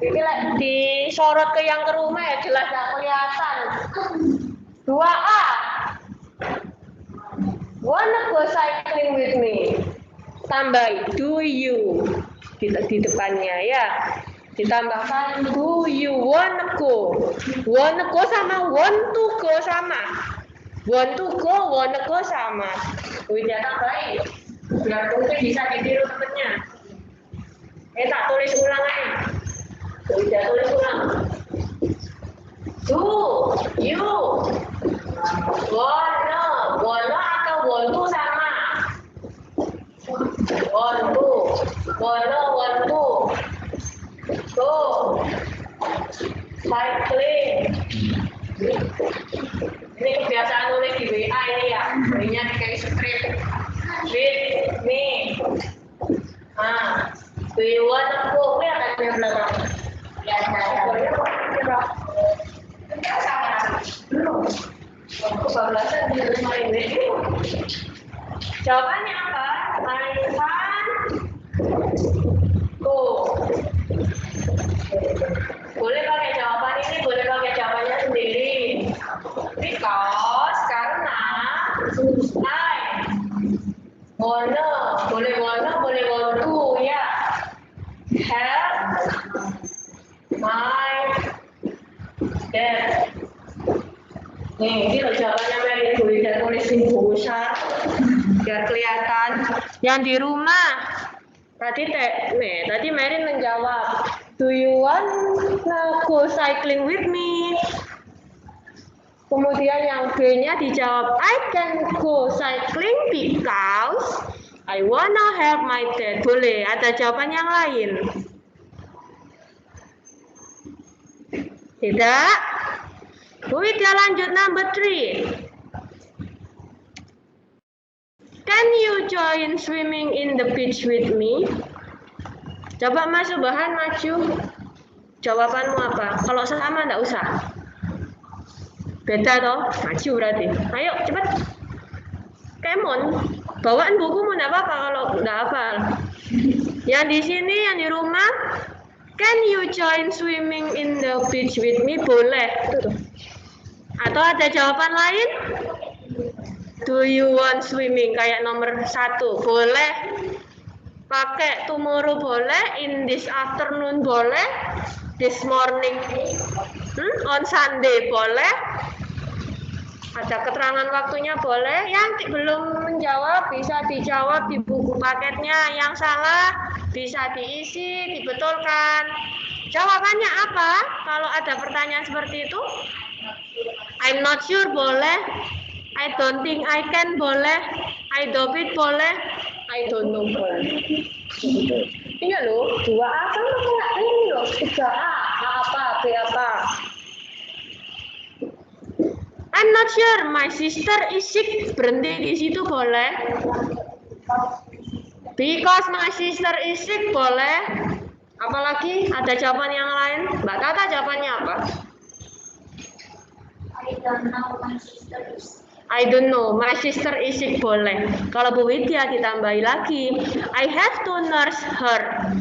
Ini disorot ke yang ke rumah ya jelas gak kelihatan. 2A. Wanna go cycling with me? Tambah do you di depannya ya. Ditambahkan do you wanna go? Wanna go sama want to go sama. Want to go, wanna go sama. Widya tambahin. Biar mungkin bisa ditiru temennya. Tak tulis ulang aja. Widya tulis ulang. Do you wanna atau want to sama? Want to go cycling. Ini kebiasaan nulis di WA ini ya, ini kayak script with me. Do you wanna go? Kelihatan di belakang. Kebablasan di rumah ini. Jawabannya apa? Ivan go. Boleh pakai jawaban ini, boleh pakai jawabannya sendiri. Because karena I wanna, boleh want to ya. Help my dad. Nih, ini loh jawabannya Merin. Bu Widya tulis besar biar kelihatan. Yang di rumah tadi Merin menjawab, do you want go cycling with me? Kemudian yang B-nya dijawab, I can go cycling because I wanna help my dad. Boleh, ada jawaban yang lain? Tidak? Bu Widya lanjut number 3. Can you join swimming in the beach with me? Coba Mas Subhan maju. Jawabanmu apa? Kalau sama enggak usah. Beda toh? Maju berarti. Ayo cepat. Kemon. Bawaan bukumu enggak apa-apa kalau enggak hafal. Yang di sini, yang di rumah, can you join swimming in the beach with me? Boleh. Atau ada jawaban lain? Do you want swimming? Kayak nomor 1. Boleh. Pakai tomorrow boleh. In this afternoon boleh. This morning. On Sunday boleh. Ada keterangan waktunya boleh. Yang belum menjawab bisa dijawab di buku paketnya. Yang salah bisa diisi, dibetulkan. Jawabannya apa? Kalau ada pertanyaan seperti itu? I'm not sure boleh. I don't think I can boleh. I doubt it boleh. I don't know boleh. Iya loh, 2A kan kayak ini loh, 3A. A apa, B apa? I'm not sure, my sister is sick. Berhenti di situ boleh. Because my sister is sick boleh. Apalagi ada jawaban yang lain? Mbak Tata jawabannya apa? I don't know, my sister is sick boleh. Kalau Bu Widya ditambahi lagi, I have to nurse her.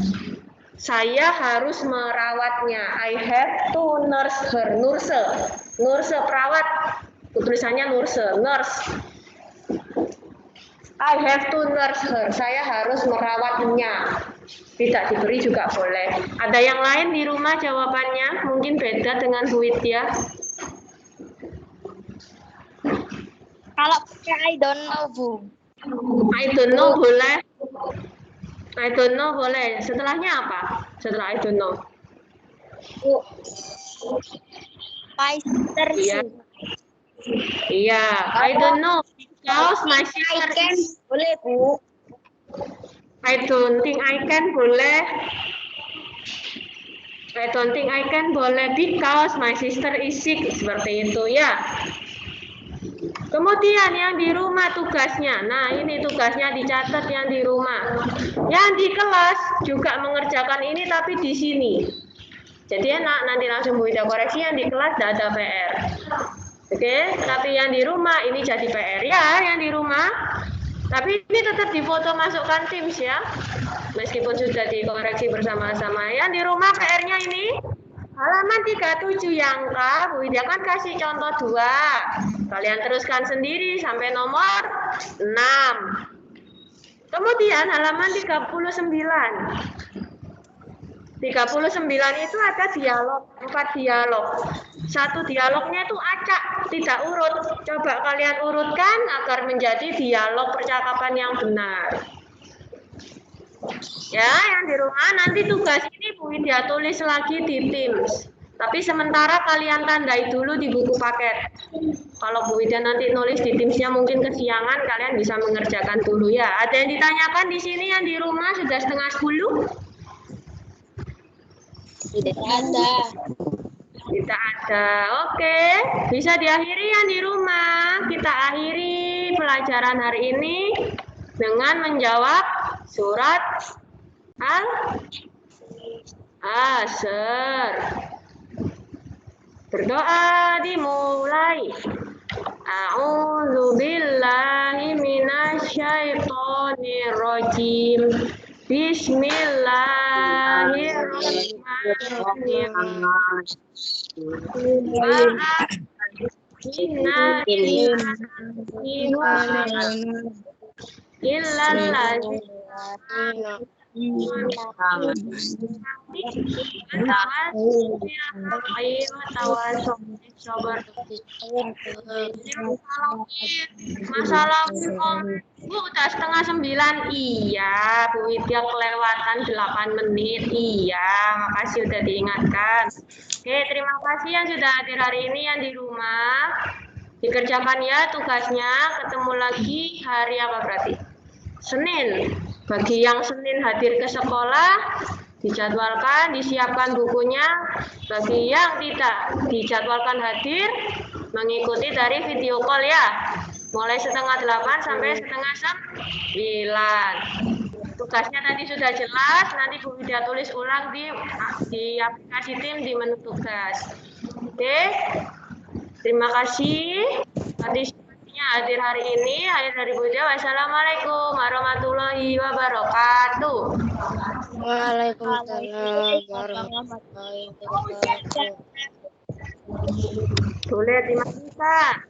Saya harus merawatnya. I have to nurse her. Nurse perawat. Tulisannya nurse. I have to nurse her. Saya harus merawatnya. Tidak diberi juga boleh. Ada yang lain di rumah jawabannya? Mungkin beda dengan Bu Widya. Kalau pakai I don't know, Bu. I don't know boleh. I don't know boleh. Setelahnya apa? Setelah I don't know. My sister Iya. Iya, I don't know. Because my I sister can is... boleh, Bu. I don't think I can boleh. I don't think I can boleh because my sister is sick. Seperti itu ya. Kemudian yang di rumah tugasnya. Nah, ini tugasnya dicatat yang di rumah. Yang di kelas juga mengerjakan ini tapi di sini. Jadi enak, nanti langsung Bu Ida koreksi, yang di kelas tidak ada PR. Oke, tapi yang di rumah ini jadi PR ya, yang di rumah. Tapi ini tetap difoto masukkan Teams ya. Meskipun sudah dikoreksi bersama-sama. Yang di rumah PR-nya ini halaman 37 yang K, Bu Ida kan kasih contoh 2. Kalian teruskan sendiri sampai nomor 6. Kemudian halaman 39. 39 itu ada dialog, 4 dialog. Satu dialognya itu acak, tidak urut. Coba kalian urutkan agar menjadi dialog percakapan yang benar. Ya, yang di rumah nanti tugas ini Bu Widya tulis lagi di Teams. Tapi sementara kalian tandai dulu di buku paket. Kalau Bu Widya nanti nulis di Teams-nya mungkin kesiangan, kalian bisa mengerjakan dulu ya. Ada yang ditanyakan di sini yang di rumah sudah setengah 10? Tidak ada. Tidak ada. Oke, bisa diakhiri yang di rumah. Kita akhiri pelajaran hari ini dengan menjawab surat Al-Asr. Berdoa dimulai. A'udzubillahi minasyaitonirrajim. Bismillahirrahmanirrahim. Masalah Bu udah setengah 9. Iya, Bu Widya kelewatan 8 menit. Iya, makasih udah diingatkan. Oke, terima kasih yang sudah hadir hari ini yang di rumah. Dikerjakan ya tugasnya. Ketemu lagi hari apa berarti? Senin. Bagi yang Senin hadir ke sekolah, dijadwalkan, disiapkan bukunya. Bagi yang tidak dijadwalkan hadir, mengikuti dari video call ya. Mulai setengah 8 sampai setengah 9. Tugasnya tadi sudah jelas, nanti Bu Widya tulis ulang di aplikasi Tim di menu tugas. Oke, terima kasih partisipasinya hadir hari ini. Akhir dari Bu Widya, wassalamualaikum warahmatullahi wabarakatuh. Waalaikumsalam warahmatullahi wabarakatuh. Boleh, terima kasih.